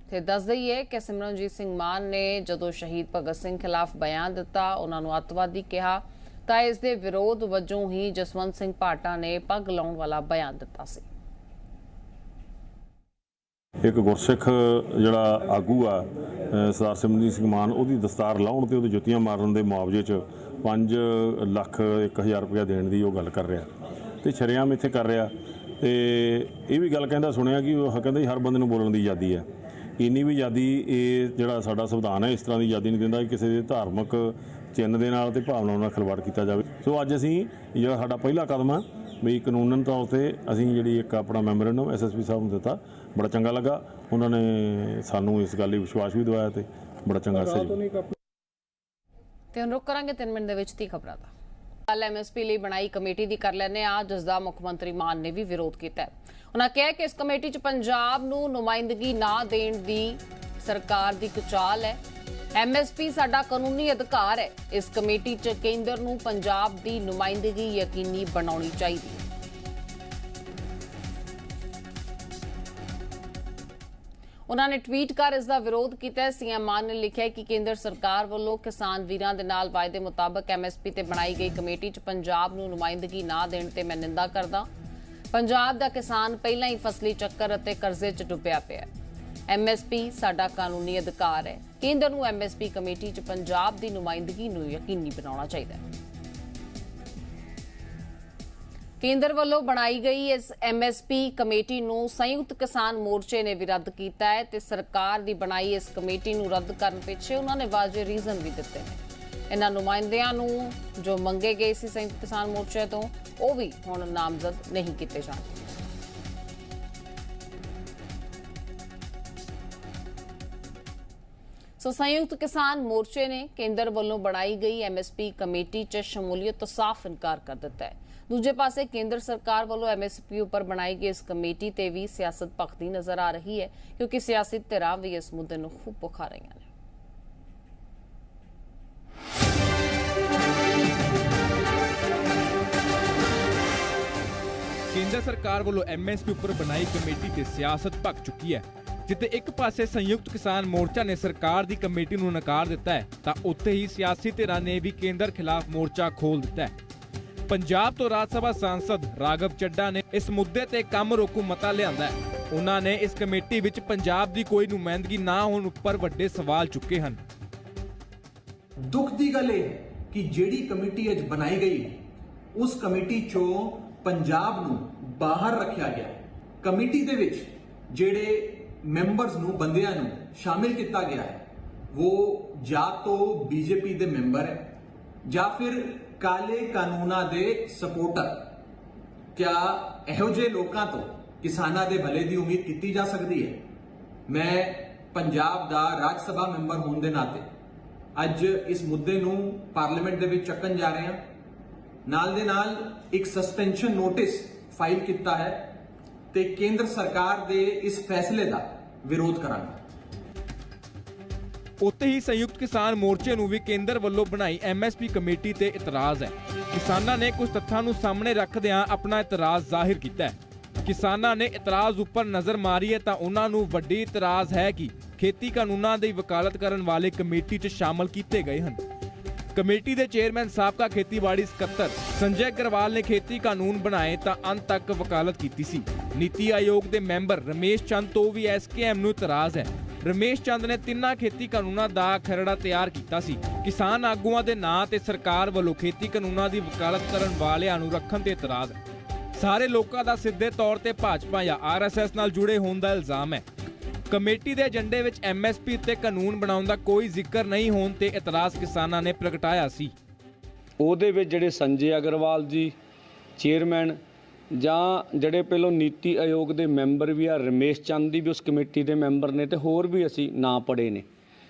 ਤੇ ਦੱਸ ਦਈਏ ਕਿ ਸਿਮਰਨਜੀਤ ਸਿੰਘ ਮਾਨ ਨੇ ਜਦੋਂ ਸ਼ਹੀਦ ਭਗਤ ਸਿੰਘ ਖਿਲਾਫ ਬਿਆਨ ਦਿੱਤਾ, ਉਹਨਾਂ ਨੂੰ ਅੱਤਵਾਦੀ ਕਿਹਾ, ਤਾਂ ਇਸ ਦੇ ਵਿਰੋਧ ਵਜੋਂ ਹੀ ਜਸਵੰਤ ਸਿੰਘ ਭਾਟਾ ਨੇ ਪੱਗ ਲਾਉਣ ਵਾਲਾ ਬਿਆਨ ਦਿੱਤਾ ਸੀ। ਇੱਕ ਗੁਰਸਿੱਖ ਜਿਹੜਾ ਆਗੂ ਆ ਸਰਦਾਰ ਸਿਮਰਜੀਤ ਸਿੰਘ ਮਾਨ, ਉਹਦੀ ਦਸਤਾਰ ਲਾਉਣ ਤੇ ਉਹਦੇ ਜੁੱਤੀਆਂ ਮਾਰਨ ਦੇ ਮੁਆਵਜ਼ੇ 'ਚ 5,01,000 ਰੁਪਇਆ ਦੇਣ ਦੀ ਉਹ ਗੱਲ ਕਰ ਰਿਹਾ ਤੇ ਸ਼ਰੇਆਮ ਇੱਥੇ ਕਰ ਰਿਹਾ। ਤੇ ਇਹ ਵੀ ਗੱਲ ਕਹਿੰਦਾ ਸੁਣਿਆ ਕਿ ਉਹ ਕਹਿੰਦਾ ਹਰ ਬੰਦੇ ਨੂੰ ਬੋਲਣ ਦੀ ਆਜ਼ਾਦੀ ਹੈ। ਇੰਨੀ ਵੀ ਆਜ਼ਾਦੀ ਇਹ ਜਿਹੜਾ ਸਾਡਾ ਸੰਵਿਧਾਨ ਹੈ ਇਸ ਤਰ੍ਹਾਂ ਦੀ ਆਜ਼ਾਦੀ ਨਹੀਂ ਦਿੰਦਾ ਕਿ ਕਿਸੇ ਦੇ ਧਾਰਮਿਕ ਚਿੰਨ੍ਹ ਦੇ ਨਾਲ ਤੇ ਭਾਵਨਾਵਾਂ ਨਾਲ ਖਿਲਵਾੜ ਕੀਤਾ ਜਾਵੇ। ਸੋ ਅੱਜ ਅਸੀਂ ਜਿਹੜਾ ਸਾਡਾ ਪਹਿਲਾ ਕਦਮ ਆ ਵੀ ਕਾਨੂੰਨਨ ਤੌਰ ਤੇ ਅਸੀਂ ਜਿਹੜੀ ਇੱਕ ਆਪਣਾ ਮੈਮੋਰੈਂਡਮ ਐਸਐਸਪੀ ਸਾਹਿਬ ਨੂੰ ਦਿੱਤਾ, ਬੜਾ ਚੰਗਾ ਲੱਗਾ। ਉਹਨਾਂ ਨੇ ਸਾਨੂੰ ਇਸ ਗੱਲ ਲਈ ਵਿਸ਼ਵਾਸ ਵੀ ਦਿਵਾਇਆ ਤੇ ਬੜਾ ਚੰਗਾ ਸਹਿਯੋਗ। ਤੇ ਹੁਣ ਰੁਕ ਕਰਾਂਗੇ 3 ਮਿੰਟ ਦੇ ਵਿੱਚ ਦੀ ਖਬਰਾਂ ਦਾ। ਕੱਲ ਐਮਐਸਪੀ ਲਈ ਬਣਾਈ ਕਮੇਟੀ ਦੀ ਕਰ ਲੈਂਦੇ ਆ, ਜਿਸ ਦਾ ਮੁੱਖ ਮੰਤਰੀ ਮਾਨ ਨੇ ਵੀ ਵਿਰੋਧ ਕੀਤਾ। ਉਹਨਾਂ ਕਿਹਾ ਕਿ ਇਸ ਕਮੇਟੀ 'ਚ ਪੰਜਾਬ ਨੂੰ ਨੁਮਾਇੰਦਗੀ ਨਾ ਦੇਣ ਦੀ ਸਰਕਾਰ ਦੀ ਚਾਲ ਹੈ। ਐਮਐਸਪੀ ਸਾਡਾ ਕਾਨੂੰਨੀ ਅਧਿਕਾਰ ਹੈ। ਇਸ ਕਮੇਟੀ 'ਚ ਕੇਂਦਰ ਨੂੰ ਪੰਜਾਬ ਦੀ ਨੁਮਾਇੰਦਗੀ ਯਕੀਨੀ ਬਣਾਉਣੀ ਚਾਹੀਦੀ ਹੈ। ਉਹਨਾਂ ਨੇ ਟਵੀਟ ਕਰ ਇਸ ਦਾ ਵਿਰੋਧ ਕੀਤਾ। ਸੀਐਮ ਮਾਨ ਨੇ ਲਿਖਿਆ ਕਿ ਕੇਂਦਰ ਸਰਕਾਰ ਵੱਲੋਂ ਕਿਸਾਨ ਵੀਰਾਂ ਦੇ ਨਾਲ ਵਾਅਦੇ ਮੁਤਾਬਕ ਐਮਐਸਪੀ ਤੇ ਬਣਾਈ ਗਈ ਕਮੇਟੀ 'ਚ ਪੰਜਾਬ ਨੂੰ ਨੁਮਾਇੰਦਗੀ ਨਾ ਦੇਣ ਤੇ ਮੈਂ ਨਿੰਦਾ ਕਰਦਾ। ਪੰਜਾਬ ਦਾ ਕਿਸਾਨ ਪਹਿਲਾਂ ਹੀ ਫਸਲੀ ਚੱਕਰ ਅਤੇ ਕਰਜ਼ੇ 'ਚ ਡੁੱਬਿਆ ਪਿਆ ਹੈ। ਐਮਐਸਪੀ ਸਾਡਾ ਕਾਨੂੰਨੀ ਅਧਿਕਾਰ ਹੈ। ਕੇਂਦਰ ਨੂੰ ਐਮਐਸਪੀ ਕਮੇਟੀ 'ਚ ਪੰਜਾਬ ਦੀ ਨੁਮਾਇੰਦਗੀ ਨੂੰ ਯਕੀਨੀ ਬਣਾਉਣਾ ਚਾਹੀਦਾ ਹੈ। ਕੇਂਦਰ ਵੱਲੋਂ ਬਣਾਈ ਗਈ ਇਸ ਐਮਐਸਪੀ ਕਮੇਟੀ ਨੂੰ ਸੰਯੁਕਤ ਕਿਸਾਨ ਮੋਰਚੇ ਨੇ ਵੀ ਰੱਦ ਕੀਤਾ ਹੈ ਤੇ ਸਰਕਾਰ ਦੀ ਬਣਾਈ ਇਸ ਕਮੇਟੀ ਨੂੰ ਰੱਦ ਕਰਨ ਪਿੱਛੇ ਉਹਨਾਂ ਨੇ ਵਾਜਬ ਰੀਜ਼ਨ ਵੀ ਦਿੱਤੇ ਨੇ। ਇਹਨਾਂ ਨੁਮਾਇੰਦਿਆਂ ਨੂੰ ਜੋ ਮੰਗੇ ਗਏ ਸੀ ਸੰਯੁਕਤ ਕਿਸਾਨ ਮੋਰਚੇ ਤੋਂ ਉਹ ਵੀ ਹੁਣ ਨਾਮਜ਼ਦ ਨਹੀਂ ਕੀਤੇ ਜਾਣਗੇ। ਸੋ ਸੰਯੁਕਤ ਕਿਸਾਨ ਮੋਰਚੇ ਨੇ ਕੇਂਦਰ ਵੱਲੋਂ ਬਣਾਈ ਗਈ ਐਮਐਸਪੀ ਕਮੇਟੀ 'ਚ ਸ਼ਮੂਲੀਅਤ ਤੋਂ ਸਾਫ਼ ਇਨਕਾਰ ਕਰ ਦਿੱਤਾ ਹੈ। ਦੂਜੇ ਪਾਸੇ ਕੇਂਦਰ ਸਰਕਾਰ ਵੱਲੋਂ ਐਮਐਸਪੀ ਉੱਪਰ ਬਣਾਈ ਗਈ ਇਸ ਕਮੇਟੀ ਤੇ ਵੀ ਸਿਆਸਤ ਭਖਦੀ ਨਜ਼ਰ ਆ ਰਹੀ ਹੈ, ਕਿਉਂਕਿ ਸਿਆਸੀ ਧਿਰਾਂ ਵੀ ਇਸ ਮੁੱਦੇ ਨੂੰ ਖੂਬ ਪੁਖਾ ਰਹੀਆਂ ਨੇ। ਕੇਂਦਰ ਸਰਕਾਰ ਵੱਲੋਂ ਐਮਐਸਪੀ ਉੱਪਰ ਬਣਾਈ ਕਮੇਟੀ ਤੇ ਸਿਆਸਤ ਭਖ ਚੁੱਕੀ ਹੈ। ਜਿੱਥੇ ਇੱਕ ਪਾਸੇ ਸੰਯੁਕਤ ਕਿਸਾਨ ਮੋਰਚਾ ਨੇ ਸਰਕਾਰ ਦੀ ਕਮੇਟੀ ਨੂੰ ਨਕਾਰ ਦਿੱਤਾ ਹੈ, ਤਾਂ ਉੱਥੇ ਹੀ ਸਿਆਸੀ ਧਿਰਾਂ ਨੇ ਵੀ ਕੇਂਦਰ ਖਿਲਾਫ ਮੋਰਚਾ ਖੋਲ ਦਿੱਤਾ ਹੈ। ਪੰਜਾਬ ਤੋਂ ਰਾਜ ਸਭਾ ਸਾਂਸਦ ਰਾਘਵ ਚੱਡਾ ਨੇ ਇਸ ਮੁੱਦੇ ਤੇ ਕੰਮ ਰੋਕੂ ਮਤਾ ਲਿਆਂਦਾ ਹੈ। ਉਹਨਾਂ ਨੇ ਇਸ ਕਮੇਟੀ ਵਿੱਚ ਪੰਜਾਬ ਦੀ ਕੋਈ ਨੁਮਾਇੰਦਗੀ ਨਾ ਹੋਣ ਉੱਪਰ ਵੱਡੇ ਸਵਾਲ ਚੁੱਕੇ ਹਨ। ਦੁੱਖ ਦੀ ਗੱਲ ਇਹ ਹੈ ਕਿ ਜਿਹੜੀ ਕਮੇਟੀ ਅੱਜ ਬਣਾਈ ਗਈ ਉਸ ਕਮੇਟੀ ਚੋਂ ਪੰਜਾਬ ਨੂੰ ਬਾਹਰ ਰੱਖਿਆ ਗਿਆ। ਕਮੇਟੀ ਦੇ ਵਿੱਚ ਜਿਹੜੇ ਮੈਂਬਰਸ ਨੂੰ ਬੰਦਿਆਂ ਨੂੰ ਸ਼ਾਮਿਲ ਕੀਤਾ ਗਿਆ ਹੈ ਉਹ ਜਾਂ ਤੋਂ ਬੀਜੇਪੀ ਦੇ ਮੈਂਬਰ ਹੈ ਜਾਂ ਫਿਰ ਕਾਲੇ ਕਾਨੂੰਨਾਂ ਦੇ ਸਪੋਰਟਰ। ਕਿਆ ਇਹੋ ਜਿਹੇ ਲੋਕਾਂ ਤੋਂ ਕਿਸਾਨਾਂ ਦੇ ਭਲੇ ਦੀ ਉਮੀਦ ਕੀਤੀ ਜਾ ਸਕਦੀ ਹੈ? ਮੈਂ ਪੰਜਾਬ ਦਾ ਰਾਜ ਸਭਾ ਮੈਂਬਰ ਹੋਣ ਦੇ ਨਾਤੇ ਅੱਜ ਇਸ ਮੁੱਦੇ ਨੂੰ ਪਾਰਲੀਮੈਂਟ ਦੇ ਵਿੱਚ ਚੱਕਣ ਜਾ ਰਹੇ ਹਾਂ। ਨਾਲ ਦੇ ਨਾਲ ਇੱਕ ਸਸਪੈਂਸ਼ਨ ਨੋਟਿਸ ਫਾਈਲ ਕੀਤਾ ਹੈ ਤੇ ਕੇਂਦਰ ਸਰਕਾਰ ਦੇ ਇਸ ਫੈਸਲੇ ਦਾ ਵਿਰੋਧ ਕਰਾਂਗੇ। ਉੱਥੇ ਹੀ ਸੰਯੁਕਤ ਕਿਸਾਨ ਮੋਰਚੇ ਨੂੰ ਵੀ ਕੇਂਦਰ ਵੱਲੋਂ ਬਣਾਈ ਐਮਐਸਪੀ ਕਮੇਟੀ ਤੇ ਇਤਰਾਜ਼ ਹੈ। ਕਿਸਾਨਾਂ ਨੇ ਕੁਝ ਤੱਥਾਂ ਨੂੰ ਸਾਹਮਣੇ ਰੱਖਦਿਆਂ ਆਪਣਾ ਇਤਰਾਜ਼ ਜ਼ਾਹਿਰ ਕੀਤਾ ਹੈ। ਕਿਸਾਨਾਂ ਨੇ ਇਤਰਾਜ਼ ਉੱਪਰ ਨਜ਼ਰ ਮਾਰੀ ਹੈ ਤਾਂ ਉਹਨਾਂ ਨੂੰ ਵੱਡੀ ਇਤਰਾਜ਼ ਹੈ ਕਿ ਖੇਤੀ ਕਾਨੂੰਨਾਂ ਦੀ ਵਕਾਲਤ ਕਰਨ ਵਾਲੇ ਕਮੇਟੀ 'ਚ ਸ਼ਾਮਲ ਕੀਤੇ ਗਏ ਹਨ। ਕਮੇਟੀ ਦੇ ਚੇਅਰਮੈਨ ਸਾਬਕਾ ਖੇਤੀਬਾੜੀ ਸਕੱਤਰ ਸੰਜੇ ਅਗਰਵਾਲ ਨੇ ਖੇਤੀ ਕਾਨੂੰਨ ਬਣਾਏ ਤਾਂ ਅੰਤ ਤੱਕ ਵਕਾਲਤ ਕੀਤੀ ਸੀ। ਨੀਤੀ ਆਯੋਗ ਦੇ ਮੈਂਬਰ ਰਮੇਸ਼ ਚੰਦ ਤੋਂ ਵੀ ਐਸਕੇਐਮ ਨੂੰ ਇਤਰਾਜ਼ ਹੈ। ਰਮੇਸ਼ ਚੰਦ ਨੇ ਤਿੰਨਾਂ ਖੇਤੀ ਕਾਨੂੰਨਾਂ ਦਾ ਖਰੜਾ ਤਿਆਰ ਕੀਤਾ ਸੀ। ਕਿਸਾਨ ਆਗੂਆਂ ਦੇ ਨਾਂ ਤੇ ਸਰਕਾਰ ਵੱਲੋਂ ਖੇਤੀ ਕਾਨੂੰਨਾਂ ਦੀ ਵਕਾਲਤ ਕਰਨ ਵਾਲਿਆਂ ਨੂੰ ਰੱਖਣ ਤੇ ਇਤਰਾਜ਼ ਹੈ। ਸਾਰੇ ਲੋਕਾਂ ਦਾ ਸਿੱਧੇ ਤੌਰ ਤੇ ਭਾਜਪਾ ਜਾਂ ਆਰਐਸਐਸ ਨਾਲ ਜੁੜੇ ਹੋਣ ਦਾ ਇਲਜ਼ਾਮ ਹੈ। ਕਮੇਟੀ ਦੇ ਏਜੰਡੇ ਵਿੱਚ ਐਮਐਸਪੀ ਉੱਤੇ ਕਾਨੂੰਨ ਬਣਾਉਣ ਦਾ ਕੋਈ ਜ਼ਿਕਰ ਨਹੀਂ ਹੋਣ ਤੇ ਇਤਰਾਜ਼ ਕਿਸਾਨਾਂ ਨੇ ਪ੍ਰਗਟਾਇਆ ਸੀ। ਉਹਦੇ ਵਿੱਚ ਜਿਹੜੇ ਸੰਜੇ ਅਗਰਵਾਲ ਜੀ ਚੇਅਰਮੈਨ ਜਾਂ ਜਿਹੜੇ ਪਹਿਲੋਂ ਨੀਤੀ ਆਯੋਗ ਦੇ ਮੈਂਬਰ ਵੀ ਆ, ਰਮੇਸ਼ ਚੰਦ ਦੀ ਵੀ ਉਸ ਕਮੇਟੀ ਦੇ ਮੈਂਬਰ ਨੇ ਤੇ ਹੋਰ ਵੀ ਅਸੀਂ ਨਾਂ ਪੜ੍ਹੇ ਨੇ।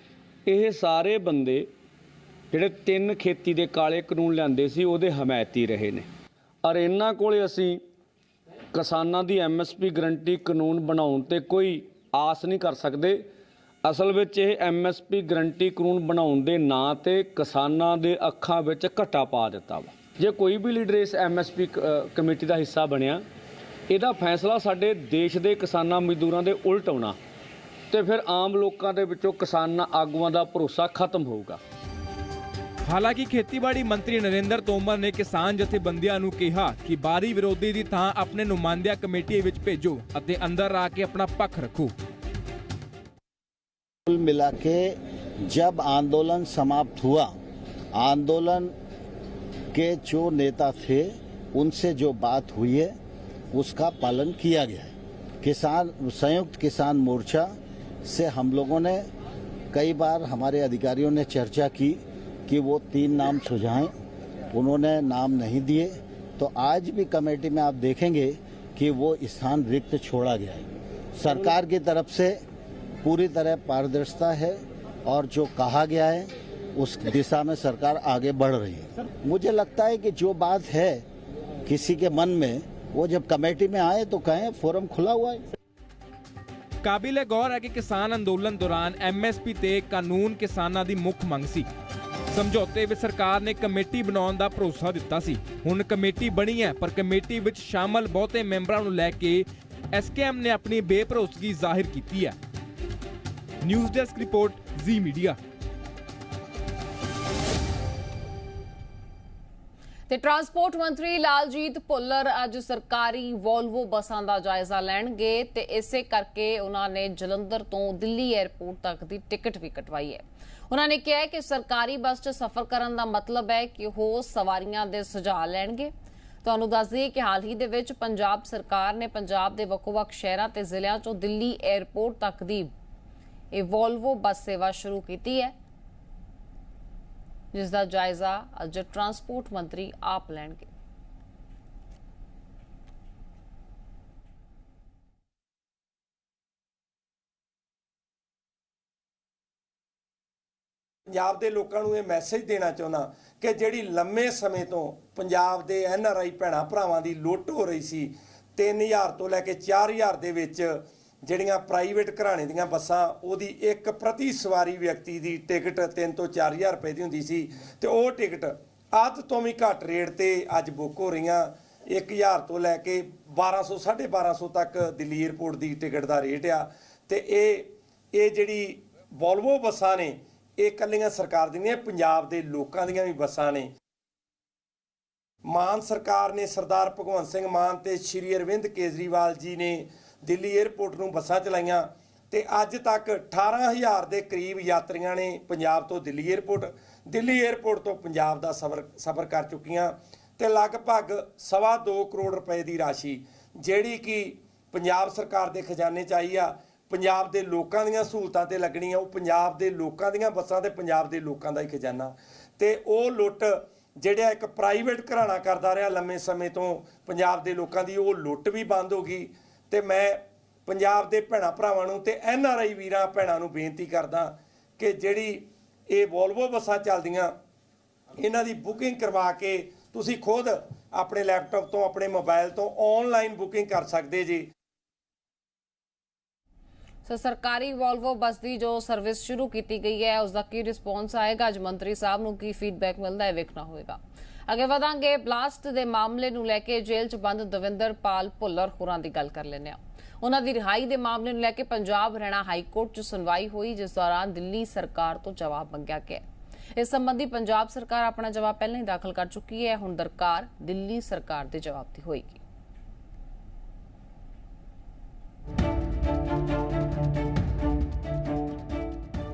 ਇਹ ਸਾਰੇ ਬੰਦੇ ਜਿਹੜੇ 3 ਖੇਤੀ ਦੇ ਕਾਲੇ ਕਾਨੂੰਨ ਲਿਆਂਦੇ ਸੀ ਉਹਦੇ ਹਮਾਇਤੀ ਰਹੇ ਨੇ। ਔਰ ਇਹਨਾਂ ਕੋਲੇ ਅਸੀਂ ਕਿਸਾਨਾਂ ਦੀ ਐਮਐਸਪੀ ਗਰੰਟੀ ਕਾਨੂੰਨ ਬਣਾਉਣ ਤੇ ਕੋਈ ਆਸ ਨਹੀਂ ਕਰ ਸਕਦੇ। ਅਸਲ ਵਿੱਚ ਇਹ ਐਮਐਸਪੀ ਗਰੰਟੀ ਕਾਨੂੰਨ ਬਣਾਉਣ ਦੇ ਨਾਂ ਤੇ ਕਿਸਾਨਾਂ ਦੇ ਅੱਖਾਂ ਵਿੱਚ ਘੱਟਾ ਪਾ ਦਿੱਤਾ ਵਾ। ਜੇ ਕੋਈ ਵੀ ਲੀਡਰ ਇਸ ਐਮਐਸਪੀ ਕਮੇਟੀ ਦਾ ਹਿੱਸਾ ਬਣਿਆ, ਇਹਦਾ ਫੈਸਲਾ ਸਾਡੇ ਦੇਸ਼ ਦੇ ਕਿਸਾਨਾਂ ਮਜ਼ਦੂਰਾਂ ਦੇ ਉਲਟ ਆਉਣਾ ਤੇ ਫਿਰ ਆਮ ਲੋਕਾਂ ਦੇ ਵਿੱਚੋਂ ਕਿਸਾਨਾਂ ਆਗੂਆਂ ਦਾ ਭਰੋਸਾ ਖਤਮ ਹੋਊਗਾ। ਹਾਲਾਂਕਿ ਖੇਤੀਬਾੜੀ ਮੰਤਰੀ ਨਰਿੰਦਰ ਤੋਮਰ ਨੇ ਕਿਸਾਨ ਜਥੇਬੰਦੀਆਂ ਨੂੰ ਕਿਹਾ ਕਿ ਬਾਹਰੀ ਵਿਰੋਧੀ ਦੀ ਥਾਂ ਆਪਣੇ ਨੁਮਾਇੰਦਿਆਂ ਕਮੇਟੀ ਵਿੱਚ ਭੇਜੋ ਅਤੇ ਅੰਦਰ ਆ ਕੇ ਆਪਣਾ ਪੱਖ ਰੱਖੋ। कुल मिला के जब आंदोलन समाप्त हुआ, आंदोलन के जो नेता थे उनसे जो बात हुई है उसका पालन किया गया है। संयुक्त किसान मोर्चा से हम लोगों ने कई बार हमारे अधिकारियों ने चर्चा की कि वो 3 नाम सुझाएं, उन्होंने नाम नहीं दिए। तो आज भी कमेटी में आप देखेंगे कि वो स्थान रिक्त छोड़ा गया है। सरकार की तरफ से पूरी तरह पारदर्शिता है और जो कहा गया है उस दिशा में सरकार आगे बढ़ रही है। मुझे लगता है कि जो बात है किसी के मन में, वो जब कमेटी में आए तो कहें, फोरम खुला हुआ है। ਕਾਬਿਲ ਗੌਰ ਹੈ ਕਿ ਕਿਸਾਨ ਅੰਦੋਲਨ ਦੌਰਾਨ ਐਮਐਸਪੀ ਤੇ ਕਾਨੂੰਨ ਕਿਸਾਨਾਂ ਦੀ ਮੁੱਖ ਮੰਗ ਸੀ। ਸਮਝੌਤੇ ਵਿੱਚ ਸਰਕਾਰ ਨੇ ਕਮੇਟੀ ਬਣਾਉਣ ਦਾ ਭਰੋਸਾ ਦਿੱਤਾ ਸੀ। ਹੁਣ ਕਮੇਟੀ ਬਣੀ ਹੈ, ਪਰ ਕਮੇਟੀ ਵਿੱਚ ਸ਼ਾਮਲ ਬਹੁਤੇ ਮੈਂਬਰਾਂ ਨੂੰ ਲੈ ਕੇ ਐਸਕੇਐਮ ਨੇ ਆਪਣੀ ਬੇਭਰੋਸਗੀ ਜ਼ਾਹਿਰ ਕੀਤੀ ਹੈ। ਨਿਊਜ਼ ਡੈਸਕ ਰਿਪੋਰਟ, ਜ਼ੀ ਮੀਡੀਆ। ਤੇ ਟਰਾਂਸਪੋਰਟ ਮੰਤਰੀ ਲਾਲਜੀਤ ਭੁੱਲਰ ਅੱਜ ਸਰਕਾਰੀ ਵੋਲਵੋ ਬੱਸਾਂ ਦਾ ਜਾਇਜ਼ਾ ਲੈਣਗੇ ਤੇ ਇਸੇ ਕਰਕੇ ਉਹਨਾਂ ਨੇ ਜਲੰਧਰ ਤੋਂ ਦਿੱਲੀ 에ਅਰਪੋਰਟ ਤੱਕ ਦੀ ਟਿਕਟ ਵੀ ਕਟਵਾਈ ਹੈ। ਉਹਨਾਂ ਨੇ ਕਿਹਾ ਕਿ ਸਰਕਾਰੀ ਬੱਸ 'ਚ ਸਫ਼ਰ ਕਰਨ ਦਾ ਮਤਲਬ ਹੈ ਕਿ ਉਹ ਸਵਾਰੀਆਂ ਦੇ ਸੁਝਾਅ ਲੈਣਗੇ। ਤੁਹਾਨੂੰ ਦੱਸ ਦਈਏ ਕਿ ਹਾਲ ਹੀ ਦੇ ਵਿੱਚ ਪੰਜਾਬ ਸਰਕਾਰ ਨੇ ਪੰਜਾਬ ਦੇ ਵੱਖ-ਵੱਖ ਸ਼ਹਿਰਾਂ ਤੇ ਜ਼ਿਲ੍ਹਿਆਂ 'ਚੋਂ ਦਿੱਲੀ 에ਅਰਪੋਰਟ ਤੱਕ ਦੀ ਇਹ ਵੋਲਵੋ ਬੱਸ ਸੇਵਾ ਸ਼ੁਰੂ ਕੀਤੀ ਹੈ, ਜਿਸ ਦਾ ਜਾਇਜ਼ਾ ਅੱਜ ਟਰਾਂਸਪੋਰਟ ਮੰਤਰੀ ਆਪ ਲੈਣਗੇ। ਪੰਜਾਬ ਦੇ ਲੋਕਾਂ ਨੂੰ ਇਹ ਮੈਸੇਜ ਦੇਣਾ ਚਾਹੁੰਦਾ ਕਿ ਜਿਹੜੀ ਲੰਮੇ ਸਮੇਂ ਤੋਂ ਪੰਜਾਬ ਦੇ NRI ਭੈਣਾਂ ਭਰਾਵਾਂ ਦੀ ਲੁੱਟ ਹੋ ਰਹੀ ਸੀ, 3000 ਤੋਂ ਲੈ ਕੇ 4000 ਦੇ ਵਿੱਚ ਜਿਹੜੀਆਂ ਪ੍ਰਾਈਵੇਟ ਘਰਾਣੇ ਦੀਆਂ ਬੱਸਾਂ, ਉਹਦੀ ਇੱਕ ਪ੍ਰਤੀ ਸਵਾਰੀ ਵਿਅਕਤੀ ਦੀ ਟਿਕਟ 3 ਤੋਂ 4000 ਰੁਪਏ ਦੀ ਹੁੰਦੀ ਸੀ ਤੇ ਉਹ ਟਿਕਟ ਅੱਧ ਤੋਂ ਵੀ ਘੱਟ ਰੇਟ ਤੇ ਅੱਜ ਬੁੱਕ ਹੋ ਰਹੀਆਂ। 1000 ਤੋਂ ਲੈ ਕੇ 1200 1250 ਤੱਕ ਦਿੱਲੀ 에ਅਰਪੋਰਟ ਦੀ ਟਿਕਟ ਦਾ ਰੇਟ ਆ। ਤੇ ਇਹ ਜਿਹੜੀ ਵੋਲਵੋ ਬੱਸਾਂ ਨੇ, ਇਹ ਇਕੱਲੀਆਂ ਸਰਕਾਰ ਦੀਆਂ ਨਹੀਂ, ਪੰਜਾਬ ਦੇ ਲੋਕਾਂ ਦੀਆਂ ਵੀ ਬੱਸਾਂ ਨੇ। ਮਾਨ ਸਰਕਾਰ ਨੇ, ਸਰਦਾਰ ਭਗਵੰਤ ਸਿੰਘ ਮਾਨ ਤੇ ਸ਼੍ਰੀ ਅਰਵਿੰਦ ਕੇਜਰੀਵਾਲ ਜੀ ਨੇ ਦਿੱਲੀ 에ਅਰਪੋਰਟ ਨੂੰ ਬੱਸਾਂ ਚਲਾਈਆਂ ਤੇ ਅੱਜ ਤੱਕ 18000 ਦੇ ਕਰੀਬ ਯਾਤਰੀਆਂ ਨੇ ਪੰਜਾਬ ਤੋਂ ਦਿੱਲੀ 에ਅਰਪੋਰਟ ਤੋਂ ਪੰਜਾਬ ਦਾ ਸਫ਼ਰ ਕਰ ਚੁੱਕੀਆਂ ਤੇ ਲਗਭਗ 2.25 ਕਰੋੜ ਰੁਪਏ ਦੀ ਰਾਸ਼ੀ ਜਿਹੜੀ ਕਿ ਪੰਜਾਬ ਸਰਕਾਰ ਦੇ ਖਜ਼ਾਨੇ 'ਚ ਆਈ ਆ, ਪੰਜਾਬ ਦੇ ਲੋਕਾਂ ਦੀਆਂ ਸਹੂਲਤਾਂ ਤੇ ਲੱਗਣੀ ਆ। ਉਹ ਪੰਜਾਬ ਦੇ ਲੋਕਾਂ ਦੀਆਂ ਬੱਸਾਂ ਤੇ ਪੰਜਾਬ ਦੇ ਲੋਕਾਂ ਦਾ ਹੀ ਖਜ਼ਾਨਾ। ਤੇ ਉਹ ਲੁੱਟ ਜਿਹੜਾ ਇੱਕ ਪ੍ਰਾਈਵੇਟ ਘਰਾਣਾ ਕਰਦਾ ਰਿਹਾ ਲੰਮੇ ਸਮੇਂ ਤੋਂ ਪੰਜਾਬ ਦੇ ਲੋਕਾਂ ਦੀ, ਉਹ ਲੁੱਟ ਵੀ ਬੰਦ ਹੋ ਗਈ। ਤੇ ਮੈਂ ਪੰਜਾਬ ਦੇ ਭੈਣਾਂ ਭਰਾਵਾਂ ਨੂੰ ਤੇ NRI ਵੀਰਾਂ ਭੈਣਾਂ ਨੂੰ ਬੇਨਤੀ ਕਰਦਾ ਕਿ ਜਿਹੜੀ ਇਹ ਵੋਲਵੋ ਬੱਸਾਂ ਚੱਲਦੀਆਂ, ਇਹਨਾਂ ਦੀ ਬੁਕਿੰਗ ਕਰਵਾ ਕੇ ਤੁਸੀਂ ਖੁਦ ਆਪਣੇ ਲੈਪਟਾਪ ਤੋਂ, ਆਪਣੇ ਮੋਬਾਈਲ ਤੋਂ ਆਨਲਾਈਨ ਬੁਕਿੰਗ ਕਰ ਸਕਦੇ ਜੀ। ਸੋ ਸਰਕਾਰੀ ਵੋਲਵੋ ਬੱਸ ਦੀ ਜੋ ਸਰਵਿਸ ਸ਼ੁਰੂ ਕੀਤੀ ਗਈ ਹੈ, ਉਸ ਦਾ ਕੀ ਰਿਸਪੌਂਸ ਆਏਗਾ, ਅੱਜ ਮੰਤਰੀ ਸਾਹਿਬ ਨੂੰ ਕੀ ਫੀਡਬੈਕ ਮਿਲਦਾ ਹੈ, ਵੇਖਣਾ ਹੋਏਗਾ। ਅੱਗੇ ਵਧਾਂਗੇ, ਬਲਾਸਟ ਦੇ ਮਾਮਲੇ ਨੂੰ ਲੈ ਕੇ ਜੇਲ੍ਹ 'ਚ ਬੰਦ ਦਵਿੰਦਰਪਾਲ ਭੁੱਲਰ ਹੋਰਾਂ ਦੀ ਗੱਲ ਕਰ ਲੈਂਦੇ ਹਾਂ। ਉਹਨਾਂ ਦੀ ਰਿਹਾਈ ਦੇ ਮਾਮਲੇ ਨੂੰ ਲੈ ਕੇ ਪੰਜਾਬ ਹਰਿਆਣਾ ਹਾਈ ਕੋਰਟ 'ਚ ਸੁਣਵਾਈ ਹੋਈ, ਜਿਸ ਦੌਰਾਨ ਦਿੱਲੀ ਸਰਕਾਰ ਤੋਂ ਜਵਾਬ ਮੰਗਿਆ ਗਿਆ। ਇਸ ਸੰਬੰਧੀ ਪੰਜਾਬ ਸਰਕਾਰ ਆਪਣਾ ਜਵਾਬ ਪਹਿਲਾਂ ਹੀ ਦਾਖਲ ਕਰ ਚੁੱਕੀ ਹੈ। ਹੁਣ ਦਰਕਾਰ ਦਿੱਲੀ ਸਰਕਾਰ ਦੇ ਜਵਾਬ ਦੀ ਹੋਏਗੀ।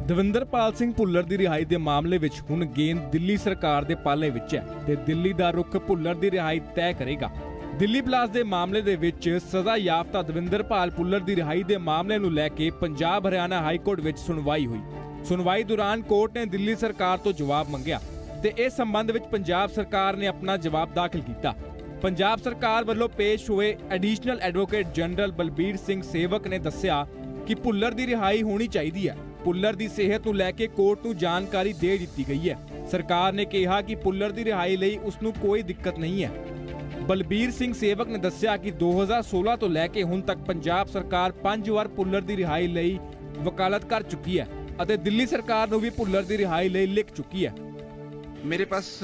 ਦਵਿੰਦਰਪਾਲ ਸਿੰਘ ਭੁੱਲਰ ਦੀ ਰਿਹਾਈ ਦੇ ਮਾਮਲੇ ਵਿੱਚ ਹੁਣ ਗੇਂਦ ਦਿੱਲੀ ਸਰਕਾਰ ਦੇ ਪਾਲੇ ਵਿੱਚ ਹੈ ਤੇ ਦਿੱਲੀ ਦਾ ਰੁਖ ਭੁੱਲਰ ਦੀ ਰਿਹਾਈ ਤੈਅ ਕਰੇਗਾ। ਦਿੱਲੀ ਬਲਾਸਟ ਦੇ ਮਾਮਲੇ ਦੇ ਵਿੱਚ ਸਜ਼ਾ ਯਾਫਤਾ ਦਵਿੰਦਰਪਾਲ ਭੁੱਲਰ ਦੀ ਰਿਹਾਈ ਦੇ ਮਾਮਲੇ ਨੂੰ ਲੈ ਕੇ ਪੰਜਾਬ ਹਰਿਆਣਾ ਹਾਈ ਕੋਰਟ ਵਿੱਚ ਸੁਣਵਾਈ ਹੋਈ। ਸੁਣਵਾਈ ਦੌਰਾਨ ਕੋਰਟ ਨੇ ਦਿੱਲੀ ਸਰਕਾਰ ਤੋਂ ਜਵਾਬ ਮੰਗਿਆ ਤੇ ਇਸ ਸੰਬੰਧ ਵਿੱਚ ਪੰਜਾਬ ਸਰਕਾਰ ਨੇ ਆਪਣਾ ਜਵਾਬ ਦਾਖਲ ਕੀਤਾ। ਪੰਜਾਬ ਸਰਕਾਰ ਵੱਲੋਂ ਪੇਸ਼ ਹੋਏ additional advocate general Balbir Singh ਸੇਵਕ ਨੇ ਦੱਸਿਆ ਕਿ ਭੁੱਲਰ ਦੀ ਰਿਹਾਈ ਹੋਣੀ ਚਾਹੀਦੀ ਹੈ। ਭੁੱਲਰ ਦੀ ਸਿਹਤ ਨੂੰ ਲੈ ਕੇ ਕੋਰਟ ਨੂੰ ਜਾਣਕਾਰੀ ਦੇ ਦਿੱਤੀ ਗਈ ਹੈ। ਸਰਕਾਰ ਨੇ ਕਿਹਾ ਕਿ ਭੁੱਲਰ ਦੀ ਰਿਹਾਈ ਲਈ ਉਸ ਨੂੰ ਕੋਈ ਦਿੱਕਤ ਨਹੀਂ ਹੈ। ਬਲਬੀਰ ਸਿੰਘ ਸੇਵਕ ਨੇ ਦੱਸਿਆ ਕਿ 2016 ਤੋਂ ਲੈ ਕੇ ਹੁਣ ਤੱਕ ਪੰਜਾਬ ਸਰਕਾਰ 5 ਵਾਰ ਭੁੱਲਰ ਦੀ ਰਿਹਾਈ ਲਈ ਵਕਾਲਤ ਕਰ ਚੁੱਕੀ ਹੈ ਅਤੇ ਦਿੱਲੀ ਸਰਕਾਰ ਨੂੰ ਵੀ ਭੁੱਲਰ ਦੀ ਰਿਹਾਈ ਲਈ ਲਿਖ ਚੁੱਕੀ ਹੈ। ਮੇਰੇ ਪਾਸ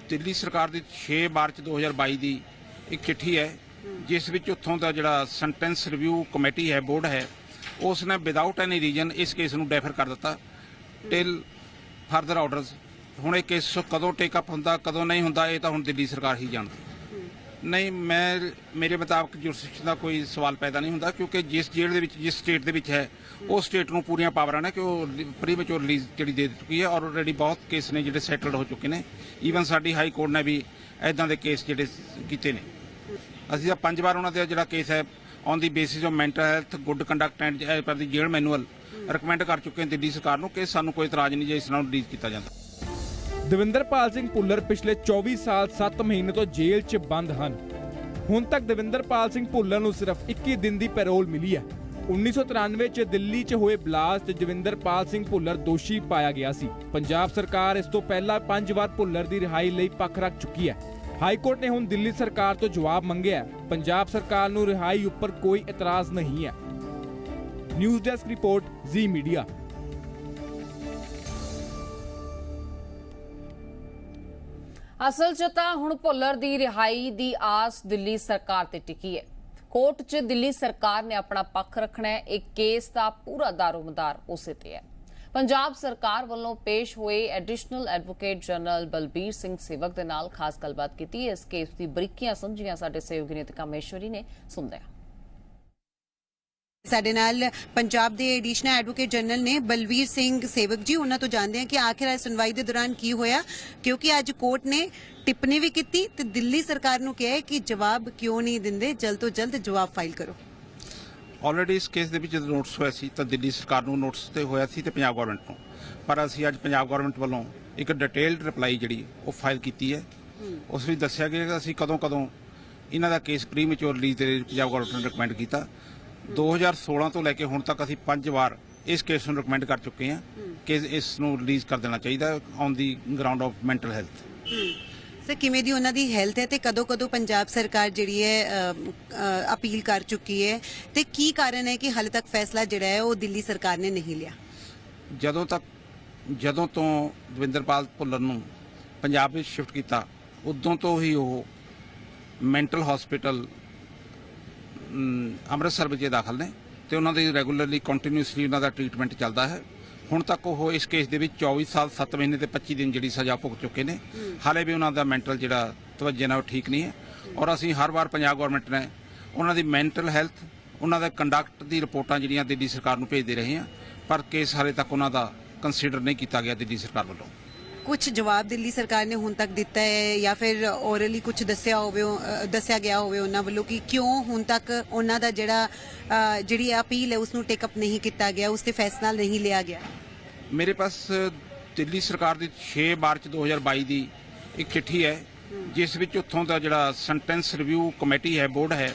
ਦਿੱਲੀ ਸਰਕਾਰ ਦੀ 6 ਮਾਰਚ 2022 ਦੀ ਇੱਕ ਚਿੱਠੀ ਹੈ, ਜਿਸ ਵਿੱਚ ਉੱਥੋਂ ਦਾ ਜਿਹੜਾ ਸੈਂਟੈਂਸ ਰਿਵਿਊ ਕਮੇਟੀ ਹੈ, ਬੋਰਡ ਹੈ, ਉਸ ਨੇ ਵਿਦਆਊਟ ਐਨੀ ਰੀਜਨ ਇਸ ਕੇਸ ਨੂੰ ਡੈਫਰ ਕਰ ਦਿੱਤਾ ਟਿਲ ਫਰਦਰ ਆਰਡਰਸ। ਹੁਣ ਇਹ ਕੇਸ ਕਦੋਂ ਟੇਕ ਅਪ ਹੁੰਦਾ, ਕਦੋਂ ਨਹੀਂ ਹੁੰਦਾ, ਇਹ ਤਾਂ ਹੁਣ ਦਿੱਲੀ ਸਰਕਾਰ ਹੀ ਜਾਣਦੀ। ਨਹੀਂ, ਮੇਰੇ ਮੁਤਾਬਕ ਜੁਰਿਸਡਿਕਸ਼ਨ ਦਾ ਕੋਈ ਸਵਾਲ ਪੈਦਾ ਨਹੀਂ ਹੁੰਦਾ, ਕਿਉਂਕਿ ਜਿਸ ਜੇਲ੍ਹ ਦੇ ਵਿੱਚ, ਜਿਸ ਸਟੇਟ ਦੇ ਵਿੱਚ ਹੈ, ਉਹ ਸਟੇਟ ਨੂੰ ਪੂਰੀਆਂ ਪਾਵਰਾਂ ਨੇ ਕਿ ਉਹ ਪ੍ਰੀਮੈਚੁਰ ਰਿਲੀਜ਼ ਜਿਹੜੀ ਦੇ ਚੁੱਕੀ ਹੈ। ਔਰ ਆਲਰੇਡੀ ਬਹੁਤ ਕੇਸ ਨੇ ਜਿਹੜੇ ਸੈਟਲਡ ਹੋ ਚੁੱਕੇ ਨੇ। ਈਵਨ ਸਾਡੀ ਹਾਈ ਕੋਰਟ ਨੇ ਵੀ ਇੱਦਾਂ ਦੇ ਕੇਸ ਜਿਹੜੇ ਕੀਤੇ ਨੇ। ਅਸੀਂ ਤਾਂ 5 ਵਾਰ ਉਹਨਾਂ ਦਾ ਜਿਹੜਾ ਕੇਸ ਹੈ on the basis of mental health, good conduct and as per the jail manual recommend ਕਰ ਚੁੱਕੇ ਹਾਂ ਦਿੱਲੀ ਸਰਕਾਰ ਨੂੰ ਕਿ ਸਾਨੂੰ ਕੋਈ ਇਤਰਾਜ਼ ਨਹੀਂ ਜੇ ਇਸ ਨਾਲ ਰਿਲੀਜ਼ ਕੀਤਾ ਜਾਂਦਾ। ਦਵਿੰਦਰਪਾਲ ਸਿੰਘ ਭੁੱਲਰ ਪਿਛਲੇ 24 ਸਾਲ 7 ਮਹੀਨੇ ਤੋਂ ਜੇਲ੍ਹ 'ਚ ਬੰਦ ਹਨ। ਹੁਣ ਤੱਕ ਦਵਿੰਦਰਪਾਲ ਸਿੰਘ ਭੁੱਲਰ ਨੂੰ ਸਿਰਫ 21 ਦਿਨ ਦੀ ਪੈਰੋਲ ਮਿਲੀ ਹੈ। 1993 ਚ ਦਿੱਲੀ 'ਚ ਹੋਏ ਬਲਾਸਟ 'ਚ ਦਵਿੰਦਰਪਾਲ ਸਿੰਘ ਭੁੱਲਰ ਦੋਸ਼ੀ ਪਾਇਆ ਗਿਆ ਸੀ। ਪੰਜਾਬ ਸਰਕਾਰ ਇਸ ਤੋਂ ਪਹਿਲਾਂ 5 ਵਾਰ ਭੁੱਲਰ ਦੀ ਰਿਹਾਈ ਲਈ ਪੱਖ ਰੱਖ ਚੁੱਕੀ ਹੈ। ਹਾਈ ਕੋਰਟ ਨੇ ਹੁਣ ਦਿੱਲੀ ਸਰਕਾਰ ਤੋਂ ਜਵਾਬ ਮੰਗਿਆ ਹੈ। ਪੰਜਾਬ ਸਰਕਾਰ ਨੂੰ ਰਿਹਾਈ ਉੱਪਰ ਕੋਈ ਇਤਰਾਜ਼ ਨਹੀਂ ਹੈ। ਨਿਊਜ਼ ਡੈਸਕ ਰਿਪੋਰਟ, ਜ਼ੀ ਮੀਡੀਆ। ਅਸਲ 'ਚ ਤਾਂ ਹੁਣ ਭੁੱਲਰ ਦੀ ਰਿਹਾਈ ਦੀ ਆਸ ਦਿੱਲੀ ਸਰਕਾਰ ਤੇ ਟਿਕੀ ਹੈ। ਕੋਰਟ 'ਚ ਦਿੱਲੀ ਸਰਕਾਰ ਨੇ ਆਪਣਾ ਪੱਖ ਰੱਖਣਾ ਹੈ। ਇੱਕ ਕੇਸ ਦਾ ਪੂਰਾ ਦਾਰੋਮਦਾਰ ਉਸੇ ਤੇ ਹੈ। ਪੰਜਾਬ ਸਰਕਾਰ ਵੱਲੋਂ ਪੇਸ਼ ਹੋਏ additional advocate general Balbir Singh ਸੇਵਕ ਦੇ ਨਾਲ ਖਾਸ ਗੱਲਬਾਤ ਕੀਤੀ। ਇਸ ਕੇਸ ਦੀ ਬਰੀਕੀਆਂ ਸਮਝੀਆਂ ਸਾਡੇ ਸਹਿਯੋਗੀ ਨੀਤਿਕਾ ਮਹੇਸ਼ਵਰੀ ਨੇ। ਸੁਣਦੇ ਹਾਂ। ਸਾਡੇ ਨਾਲ ਪੰਜਾਬ ਦੇ ਐਡੀਸ਼ਨਲ ਐਡਵੋਕੇਟ ਜਨਰਲ ਨੇ ਬਲਬੀਰ ਸਿੰਘ ਸੇਵਕ ਜੀ। ਉਹਨਾਂ ਤੋਂ ਜਾਣਦੇ ਹਾਂ ਕਿ ਆਖਿਰ ਇਸ ਸੁਣਵਾਈ ਦੇ ਦੌਰਾਨ ਕੀ ਹੋਇਆ, ਕਿਉਂਕਿ ਅੱਜ ਕੋਰਟ ਨੇ ਟਿੱਪਣੀ ਵੀ ਕੀਤੀ ਤੇ ਦਿੱਲੀ ਸਰਕਾਰ ਨੂੰ ਕਿਹਾ ਹੈ ਕਿ ਜਵਾਬ ਕਿਉਂ ਨਹੀਂ ਦਿੰਦੇ, ਜਲਦ ਤੋਂ ਜਲਦ ਜਵਾਬ ਫਾਈਲ ਕਰੋ। ਆਲਰੇਡੀ ਇਸ ਕੇਸ ਦੇ ਵਿੱਚ ਜਦੋਂ ਨੋਟਿਸ ਹੋਇਆ ਸੀ ਤਾਂ ਦਿੱਲੀ ਸਰਕਾਰ ਨੂੰ ਨੋਟਿਸ ਤੇ ਹੋਇਆ ਸੀ ਤੇ ਪੰਜਾਬ ਗਵਰਨਮੈਂਟ ਨੂੰ, ਪਰ ਅਸੀਂ ਅੱਜ ਪੰਜਾਬ ਗਵਰਨਮੈਂਟ ਵੱਲੋਂ ਇੱਕ ਡਿਟੇਲਡ ਰਿਪਲਾਈ ਜਿਹੜੀ ਉਹ ਫਾਈਲ ਕੀਤੀ ਹੈ। ਉਸ ਵਿੱਚ ਦੱਸਿਆ ਗਿਆ ਕਿ ਅਸੀਂ ਕਦੋਂ ਇਹਨਾਂ ਦਾ ਕੇਸ ਪ੍ਰੀਮੈਚੁਰ ਰਿਲੀਜ਼ ਦੇ ਪੰਜਾਬ ਗਵਰਨਮੈਂਟ ਨੂੰ ਰਿਕਮੈਂਡ ਕੀਤਾ। 2016 ਤੋਂ ਲੈ ਕੇ ਹੁਣ ਤੱਕ ਅਸੀਂ 5 ਵਾਰ ਇਸ ਕੇਸ ਨੂੰ ਰਿਕਮੈਂਡ ਕਰ ਚੁੱਕੇ ਹਾਂ ਕਿ ਇਸ ਨੂੰ ਰਿਲੀਜ਼ ਕਰ ਦੇਣਾ ਚਾਹੀਦਾ on the ground of mental health. Sir, ਕਿਵੇਂ ਦੀ ਉਹਨਾਂ ਦੀ ਹੈਲਥ ਹੈ ਤੇ ਕਦੋਂ ਪੰਜਾਬ ਸਰਕਾਰ ਜਿਹੜੀ ਹੈ ਅਪੀਲ ਕਰ ਚੁੱਕੀ ਹੈ ਤੇ ਕੀ ਕਾਰਨ ਹੈ ਕਿ ਹਾਲੇ ਤੱਕ ਫੈਸਲਾ ਜਿਹੜਾ ਹੈ ਉਹ ਦਿੱਲੀ ਸਰਕਾਰ ਨੇ ਨਹੀਂ ਲਿਆ? ਜਦੋਂ ਤੋਂ ਦਵਿੰਦਰਪਾਲ ਭੁੱਲਰ ਨੂੰ ਪੰਜਾਬ ਵਿੱਚ ਸ਼ਿਫਟ ਕੀਤਾ ਉਦੋਂ ਤੋਂ ਹੀ ਉਹ ਮੈਂਟਲ ਹਸਪੀਟਲ ਅੰਮ੍ਰਿਤਸਰ ਵਿੱਚ ਦਾਖਲ ਨੇ ਤੇ ਉਹਨਾਂ ਦੀ ਰੈਗੂਲਰਲੀ ਕੰਟੀਨਿਊਸਲੀ ਉਹਨਾਂ ਦਾ ਟ੍ਰੀਟਮੈਂਟ ਚੱਲਦਾ ਹੈ। ਹੁਣ ਤੱਕ ਉਹ ਇਸ ਕੇਸ ਦੇ ਵਿੱਚ 24 ਸਾਲ 7 ਮਹੀਨੇ ਤੇ 25 ਦਿਨ ਜਿਹੜੀ ਸਜ਼ਾ ਭੁਗਤ ਚੁੱਕੇ ਨੇ। ਹਾਲੇ ਵੀ ਉਹਨਾਂ ਦਾ ਮੈਂਟਲ ਜਿਹੜਾ ਤਵੱਜੇ ਨਾਲ ਉਹ ਠੀਕ ਨਹੀਂ ਹੈ ਔਰ ਅਸੀਂ ਹਰ ਵਾਰ ਪੰਜਾਬ ਗਵਰਨਮੈਂਟ ਨੇ ਉਹਨਾਂ ਦੀ ਮੈਂਟਲ ਹੈਲਥ, ਉਹਨਾਂ ਦਾ ਕੰਡਕਟ ਦੀ ਰਿਪੋਰਟਾਂ ਜਿਹੜੀਆਂ ਦਿੱਲੀ ਸਰਕਾਰ ਨੂੰ ਭੇਜਦੇ ਰਹੇ ਹਾਂ, ਪਰ ਕੇਸ ਹਾਲੇ ਤੱਕ ਉਹਨਾਂ ਦਾ ਕੰਸੀਡਰ ਨਹੀਂ ਕੀਤਾ ਗਿਆ ਦਿੱਲੀ ਸਰਕਾਰ ਵੱਲੋਂ। ਕੁਝ ਜਵਾਬ ਦਿੱਲੀ ਸਰਕਾਰ ਨੇ ਹੁਣ ਤੱਕ ਦਿੱਤਾ ਹੈ ਜਾਂ ਫਿਰ ਔਰਲੀ ਕੁਝ ਦੱਸਿਆ ਗਿਆ ਹੋਵੇ ਉਹਨਾਂ ਵੱਲੋਂ ਕਿ ਕਿਉਂ ਹੁਣ ਤੱਕ ਉਹਨਾਂ ਦਾ ਜਿਹੜੀ ਅਪੀਲ ਹੈ ਉਸ ਨੂੰ ਟੇਕ ਅਪ ਨਹੀਂ ਕੀਤਾ ਗਿਆ, ਉਸ ਤੇ ਫੈਸਲਾ ਨਹੀਂ ਲਿਆ ਗਿਆ? ਮੇਰੇ ਪਾਸ ਦਿੱਲੀ ਸਰਕਾਰ ਦੀ 6 ਮਾਰਚ 2022 ਦੀ ਇੱਕ ਚਿੱਠੀ ਹੈ ਜਿਸ ਵਿੱਚ ਉੱਥੋਂ ਦਾ ਜਿਹੜਾ ਸੈਂਟੈਂਸ ਰਿਵਿਊ ਕਮੇਟੀ ਹੈ, ਬੋਰਡ ਹੈ,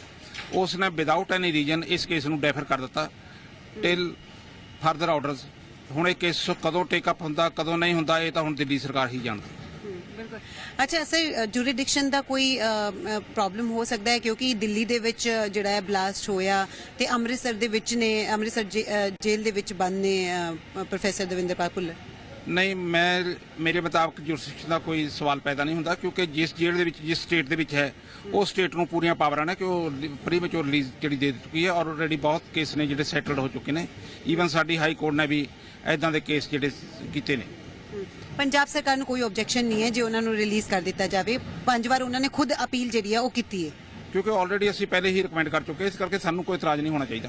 ਉਸ ਨੇ ਵਿਦਆਊਟ ਐਨੀ ਰੀਜ਼ਨ ਇਸ ਕੇਸ ਨੂੰ ਡੈਫਰ ਕਰ ਦਿੱਤਾ ਟਿਲ ਫਰਦਰ ਆਰਡਰਸ। ਹੁਣ ਇਹ ਕੇਸ ਕਦੋਂ ਟੇਕ ਅਪ ਹੁੰਦਾ ਕਦੋਂ ਨਹੀਂ ਹੁੰਦਾ ਇਹ ਤਾਂ ਹੁਣ ਦਿੱਲੀ ਸਰਕਾਰ ਹੀ ਜਾਣਦੀ। ਬਿਲਕੁਲ। ਅੱਛਾ ਸਰ, ਜੁਰੀਡਿਕਸ਼ਨ ਦਾ ਕੋਈ ਪ੍ਰੋਬਲਮ ਹੋ ਸਕਦਾ ਹੈ ਕਿਉਂਕਿ ਦਿੱਲੀ ਦੇ ਵਿੱਚ ਜਿਹੜਾ ਹੈ ਬਲਾਸਟ ਹੋਇਆ ਤੇ ਅੰਮ੍ਰਿਤਸਰ ਜੇਲ੍ਹ ਦੇ ਵਿੱਚ ਬੰਦ ਨੇ ਪ੍ਰੋਫੈਸਰ ਦਵਿੰਦਰਪਾਲ ਭੁੱਲਰ? ਨਹੀਂ, ਮੇਰੇ ਮੁਤਾਬਕ ਜੁਰਿਸਡਿਕਸ਼ਨ ਦਾ ਕੋਈ ਸਵਾਲ ਪੈਦਾ ਨਹੀਂ ਹੁੰਦਾ ਕਿਉਂਕਿ ਜਿਸ ਜੇਲ੍ਹ ਦੇ ਵਿੱਚ ਜਿਸ ਸਟੇਟ ਦੇ ਵਿੱਚ ਹੈ ਉਹ ਸਟੇਟ ਨੂੰ ਪੂਰੀਆਂ ਪਾਵਰਾਂ ਨੇ ਕਿ ਉਹ ਪ੍ਰੀਮੈਚੁਰ ਰਿਲੀਜ਼ ਜਿਹੜੀ ਦੇ ਚੁੱਕੀ ਹੈ ਔਰ ਆਲਰੇਡੀ ਬਹੁਤ ਕੇਸ ਨੇ ਜਿਹੜੇ ਸੈਟਲਡ ਹੋ ਚੁੱਕੇ ਨੇ। ਈਵਨ ਸਾਡੀ ਹਾਈ ਕੋਰਟ ਨੇ ਵੀ ਇਦਾਂ ਦੇ ਕੇਸ ਜਿਹੜੇ ਕੀਤੇ ਨੇ। ਪੰਜਾਬ ਸਰਕਾਰ ਨੂੰ ਕੋਈ ਆਬਜੈਕਸ਼ਨ ਨਹੀਂ ਹੈ ਜੇ ਉਹਨਾਂ ਨੂੰ ਰਿਲੀਜ਼ ਕਰ ਦਿੱਤਾ ਜਾਵੇ? 5 ਵਾਰ ਉਹਨਾਂ ਨੇ ਖੁਦ ਅਪੀਲ ਜਿਹੜੀ ਹੈ ਉਹ ਕੀਤੀ ਹੈ ਕਿਉਂਕਿ ਆਲਰੇਡੀ ਅਸੀਂ ਪਹਿਲੇ ਹੀ ਰਿਕਮੈਂਡ ਕਰ ਚੁੱਕੇ, ਇਸ ਕਰਕੇ ਸਾਨੂੰ ਕੋਈ ਇਤਰਾਜ਼ ਨਹੀਂ ਹੋਣਾ ਚਾਹੀਦਾ।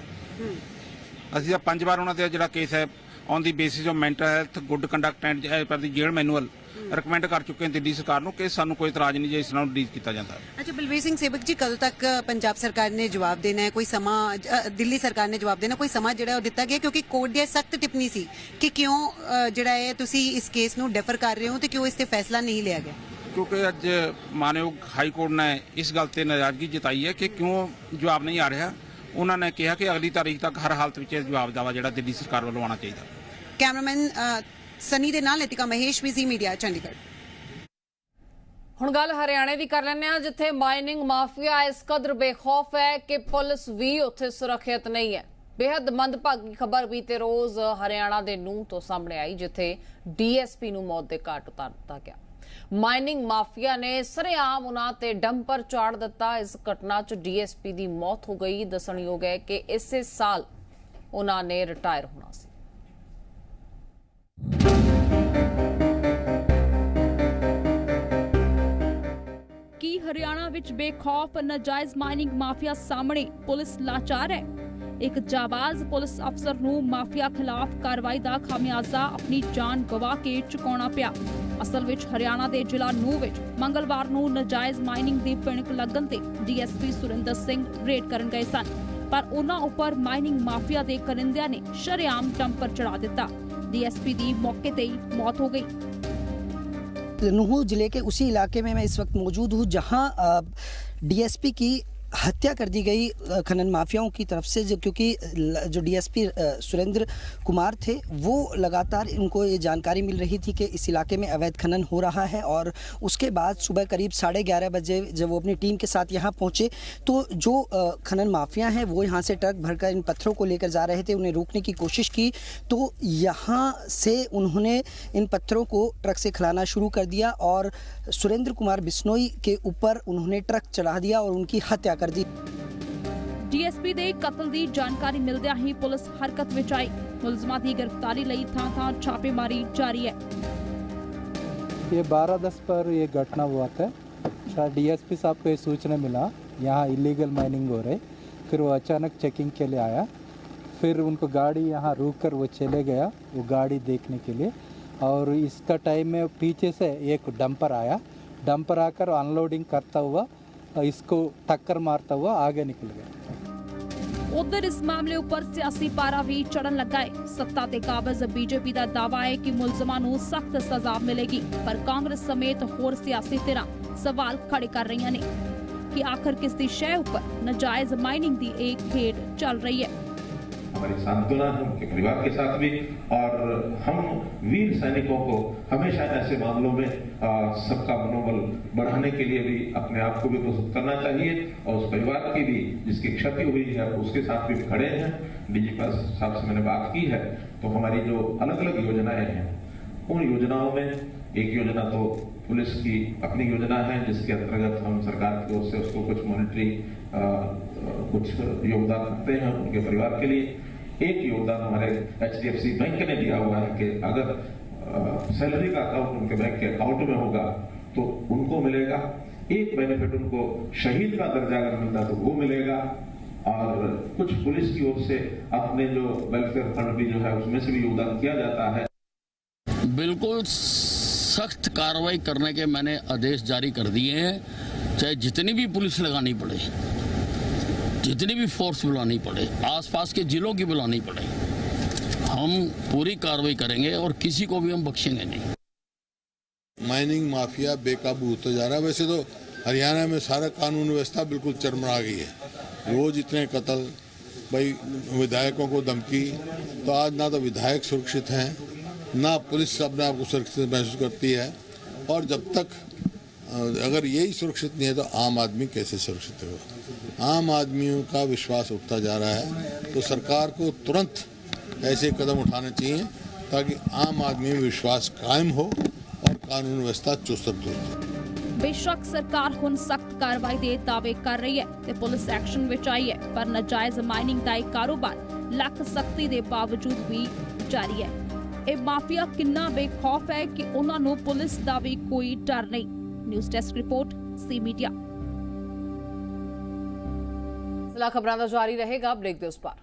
ਅਸੀਂ ਤਾਂ 5 ਵਾਰ ਉਹਨਾਂ ਦਾ ਜਿਹੜਾ ਕੇਸ ਹੈ on the basis of mental health, good conduct and ਪਰ ਦੀ ਜੇਲ੍ਹ ਮੈਨੂਅਲ ਰਿਕਮੈਂਡ ਕਰ ਚੁੱਕੇ ਹਾਂ ਦਿੱਲੀ ਸਰਕਾਰ ਨੂੰ ਕਿ ਸਾਨੂੰ ਕੋਈ ਇਤਰਾਜ਼ ਨਹੀਂ ਜੇ ਇਸ ਨਾਲ ਰਿਲੀਜ਼ ਕੀਤਾ ਜਾਂਦਾ। ਅੱਛਾ ਬਲਬੀਰ ਸਿੰਘ ਸੇਵਕ ਜੀ, ਕਦੋਂ ਤੱਕ ਪੰਜਾਬ ਸਰਕਾਰ ਨੇ ਜਵਾਬ ਦੇਣਾ ਹੈ? ਕੋਈ ਸਮਾਂ ਦਿੱਲੀ ਸਰਕਾਰ ਨੇ ਜਵਾਬ ਦੇਣਾ, ਕੋਈ ਸਮਾਂ ਜਿਹੜਾ ਉਹ ਦਿੱਤਾ ਗਿਆ? ਕਿਉਂਕਿ ਕੋਰਟ ਦੀ ਸਖਤ ਟਿੱਪਣੀ ਸੀ ਕਿ ਕਿਉਂ ਜਿਹੜਾ ਹੈ ਤੁਸੀਂ ਇਸ ਕੇਸ ਨੂੰ ਡੈਫਰ ਕਰ ਰਹੇ ਹੋ ਤੇ ਕਿਉਂ ਇਸ ਤੇ ਫੈਸਲਾ ਨਹੀਂ ਲਿਆ ਗਿਆ? ਕਿਉਂਕਿ ਅੱਜ ਮਾਨਯੋਗ ਹਾਈ ਕੋਰਟ ਨੇ ਇਸ ਗੱਲ ਤੇ ਨਾਰਾਜ਼ਗੀ ਜਤਾਈ ਹੈ ਕਿ ਕਿਉਂ ਜਵਾਬ ਨਹੀਂ ਆ ਰਿਹਾ। ਉਹਨਾਂ ਨੇ ਕਿਹਾ ਕਿ ਅਗਲੀ ਤਾਰੀਖ ਤੱਕ ਹਰ ਹਾਲਤ ਵਿੱਚ ਜਵਾਬ ਦਾਵਾ ਜਿਹੜਾ ਦਿੱਲੀ ਸਰਕਾਰ ਵੱਲੋਂ ਆਉਣਾ ਚਾਹੀਦਾ। ਕੈਮਰਾਮੈਨ ਸਨੀ ਦੇ ਨਾਲ ਨੀਤਿਕਾ ਮਹੇਸ਼, ਜ਼ੀ ਮੀਡੀਆ, ਚੰਡੀਗੜ੍ਹ। ਹੁਣ ਗੱਲ ਹਰਿਆਣੇ ਦੀ ਕਰ ਲੈਂਦੇ ਹਾਂ ਜਿੱਥੇ ਮਾਈਨਿੰਗ ਮਾਫੀਆ ਇਸ ਕਦਰ ਬੇਖੌਫ ਹੈ ਕਿ ਪੁਲਿਸ ਵੀ ਉੱਥੇ ਸੁਰੱਖਿਅਤ ਨਹੀਂ ਹੈ। ਬੇहद ਮੰਦਭਾਗੀ ਖਬਰ ਬੀਤੇ ਰੋਜ਼ ਹਰਿਆਣਾ ਦੇ ਨੂੰਹ ਤੋਂ ਸਾਹਮਣੇ ਆਈ ਜਿੱਥੇ ਡੀਐਸਪੀ ਨੂੰ ਮੌਤ ਦੇ ਘਾਟ ਉਤਾਰ ਦਿੱਤਾ ਗਿਆ। ਮਾਈਨਿੰਗ ਮਾਫੀਆ ਨੇ ਸਰੇਆਮ ਉਹਨਾਂ ਤੇ ਡੰਪਰ ਚਾੜ ਦਿੱਤਾ। ਇਸ ਘਟਨਾ 'ਚ ਡੀਐਸਪੀ ਦੀ ਮੌਤ ਹੋ ਗਈ। ਦੱਸਣਯੋਗ ਹੈ ਕਿ ਇਸੇ ਸਾਲ ਉਹਨਾਂ ਨੇ ਰਿਟਾਇਰ ਹੋਣਾ ਸੀ। ਕੀ ਹਰਿਆਣਾ ਵਿੱਚ ਬੇਖੌਫ ਨਾਜਾਇਜ਼ ਮਾਈਨਿੰਗ ਮਾਫੀਆ ਸਾਹਮਣੇ ਪੁਲਿਸ ਲਾਚਾਰ ਹੈ? ਇੱਕ ਜਾਬਾਜ਼ ਪੁਲਿਸ ਅਫਸਰ ਨੂੰ ਮਾਫੀਆ ਖਿਲਾਫ ਕਾਰਵਾਈ ਦਾ ਖਾਮਿਆਜ਼ਾ ਆਪਣੀ ਜਾਨ ਗਵਾ ਕੇ ਚੁਕਾਉਣਾ ਪਿਆ। ਅਸਲ ਵਿੱਚ ਹਰਿਆਣਾ ਦੇ ਜ਼ਿਲ੍ਹਾ ਨੂਹ ਵਿੱਚ ਮੰਗਲਵਾਰ ਨੂੰ ਨਾਜਾਇਜ਼ ਮਾਈਨਿੰਗ ਦੀ ਭਿਣਕ ਲੱਗਣ ਤੇ ਡੀਐਸਪੀ ਸੁਰਿੰਦਰ ਸਿੰਘ ਰੇਡ ਕਰਨ ਗਏ ਸਨ, ਪਰ ਉਹਨਾਂ ਉੱਪਰ ਮਾਈਨਿੰਗ ਮਾਫੀਆ ਦੇ ਕਰਿੰਦਿਆਂ ਨੇ ਸ਼ਰੇਆਮ ਡੰਪਰ ਚੜਾ ਦਿੱਤਾ। ਡੀਐਸਪੀ ਦੀ ਮੌਕੇ ਤੇ ਹੀ ਮੌਤ ਹੋ ਗਈ। नूंह जिले के उसी इलाके में मैं इस वक्त मौजूद हूँ जहाँ डीएसपी की हत्या कर दी गई खनन माफियाओं की तरफ से, क्योंकि जो डीएसपी सुरेंद्र कुमार थे वो लगातार इनको ये जानकारी मिल रही थी कि इस इलाके में अवैध खनन हो रहा है। और उसके बाद सुबह करीब 11:30 बजे जब वो अपनी टीम के साथ यहाँ पहुँचे तो जो खनन माफिया हैं वो यहाँ से ट्रक भरकर इन पत्थरों को लेकर जा रहे थे। उन्हें रोकने की कोशिश की तो यहाँ से उन्होंने इन पत्थरों को ट्रक से खिलाना शुरू कर दिया और सुरेंद्र कुमार बिश्नोई के ऊपर उन्होंने ट्रक चढ़ा दिया और उनकी हत्या कर दी। डीएसपी ਦੇ ਕਤਲ ਦੀ ਜਾਣਕਾਰੀ ਮਿਲਦਿਆਂ ਹੀ ਪੁਲਿਸ ਹਰਕਤ ਵਿੱਚ ਆਈ। ਮੁਲਜ਼ਮਾਂ ਦੀ ਗ੍ਰਿਫਤਾਰੀ ਲਈ ਥਾਂ-ਥਾਂ ਛਾਪੇਮਾਰੀ ਜਾਰੀ है। ये 12:10 पर ये घटना हुआ था। शायद डीएसपी साहब को ये सूचना मिला यहाँ इलीगल माइनिंग हो रही, फिर वो अचानक चेकिंग के लिए आया, फिर उनको गाड़ी यहाँ रोक कर वो चले गया वो गाड़ी देखने के लिए। और इसका टाइम में पीछे से एक डंपर आया, डंपर आकर अनलोडिंग करता हुआ इसको टक्कर मारता हुआ आगे निकल गया। उधर इस मामले उपर सियासी पारा भी चढ़न लगा है। सत्ता ते काबिज बीजेपी का दावा है कि मुलजमां नूं सख्त सजा मिलेगी, पर कांग्रेस समेत होर सियासी धिरां सवाल खड़े कर रही ने कि आखिर किस दी शय उपर नाजायज माइनिंग दी एक खेड चल रही है। हमारी सांत्वना है उनके परिवार के साथ भी, और हम वीर सैनिकों को हमेशा ऐसे मामलों में सबका मनोबल बढ़ाने के लिए भी अपने आप को भी प्रस्तुत करना चाहिए और उस परिवार की भी जिसकी क्षति हुई है उसके साथ भी खड़े हैं। डीजीपी साहब से मैंने बात की है तो हमारी जो अलग अलग योजनाएं हैं उन योजनाओं में एक योजना तो पुलिस की अपनी योजना है जिसके अंतर्गत हम सरकार की ओर से उसको कुछ मॉनिटरी कुछ योगदान करते हैं उनके परिवार के लिए। एक योगदान हमारे HDFC बैंक ने दिया हुआ है कि अगर सैलरी का अकाउंट उनके बैंक के अकाउंट में होगा तो उनको मिलेगा। एक बेनिफिट उनको शहीद का दर्जा अगर मिलता तो वो मिलेगा, और कुछ पुलिस की ओर से अपने जो वेलफेयर फंड भी जो है उसमें से भी योगदान किया जाता है। बिल्कुल सख्त कार्रवाई करने के मैंने आदेश जारी कर दिए हैं, चाहे जितनी भी पुलिस लगानी पड़े, जितनी भी फोर्स बुलानी पड़े, आसपास के जिलों की बुलानी पड़े, हम पूरी कार्रवाई करेंगे और किसी को भी हम बख्शेंगे नहीं। माइनिंग माफिया बेकाबू होता जा रहा है। वैसे तो हरियाणा में सारा कानून व्यवस्था बिल्कुल चरमरा गई है। रोज इतने कत्ल, भाई विधायकों को धमकी, तो आज ना तो विधायक सुरक्षित हैं ना पुलिस अपने आप को सुरक्षित महसूस करती है। और जब तक अगर यही सुरक्षित नहीं है तो आम आदमी कैसे सुरक्षित होगा। आम आदमियों का विश्वास उठता जा रहा है, तो सरकार को तुरंत ऐसे कदम उठाने चाहिए ताकि आम आदमी में विश्वास कायम हो और कानून व्यवस्था चुस्त दुरुस्त। बेशक सरकार हुण सख्त कार्रवाई दे दावे कर रही है ते पुलिस एक्शन विच आई है, पर नाजायज माइनिंग दा कारोबार लख सख्ती दे बावजूद भी जारी है। ये माफिया कितना बेखौफ है कि उन्हां नूं पुलिस दा भी कोई डर नहीं। News desk report C media. खबरां दा जारी रहेगा, ब्रेक दे उस पार।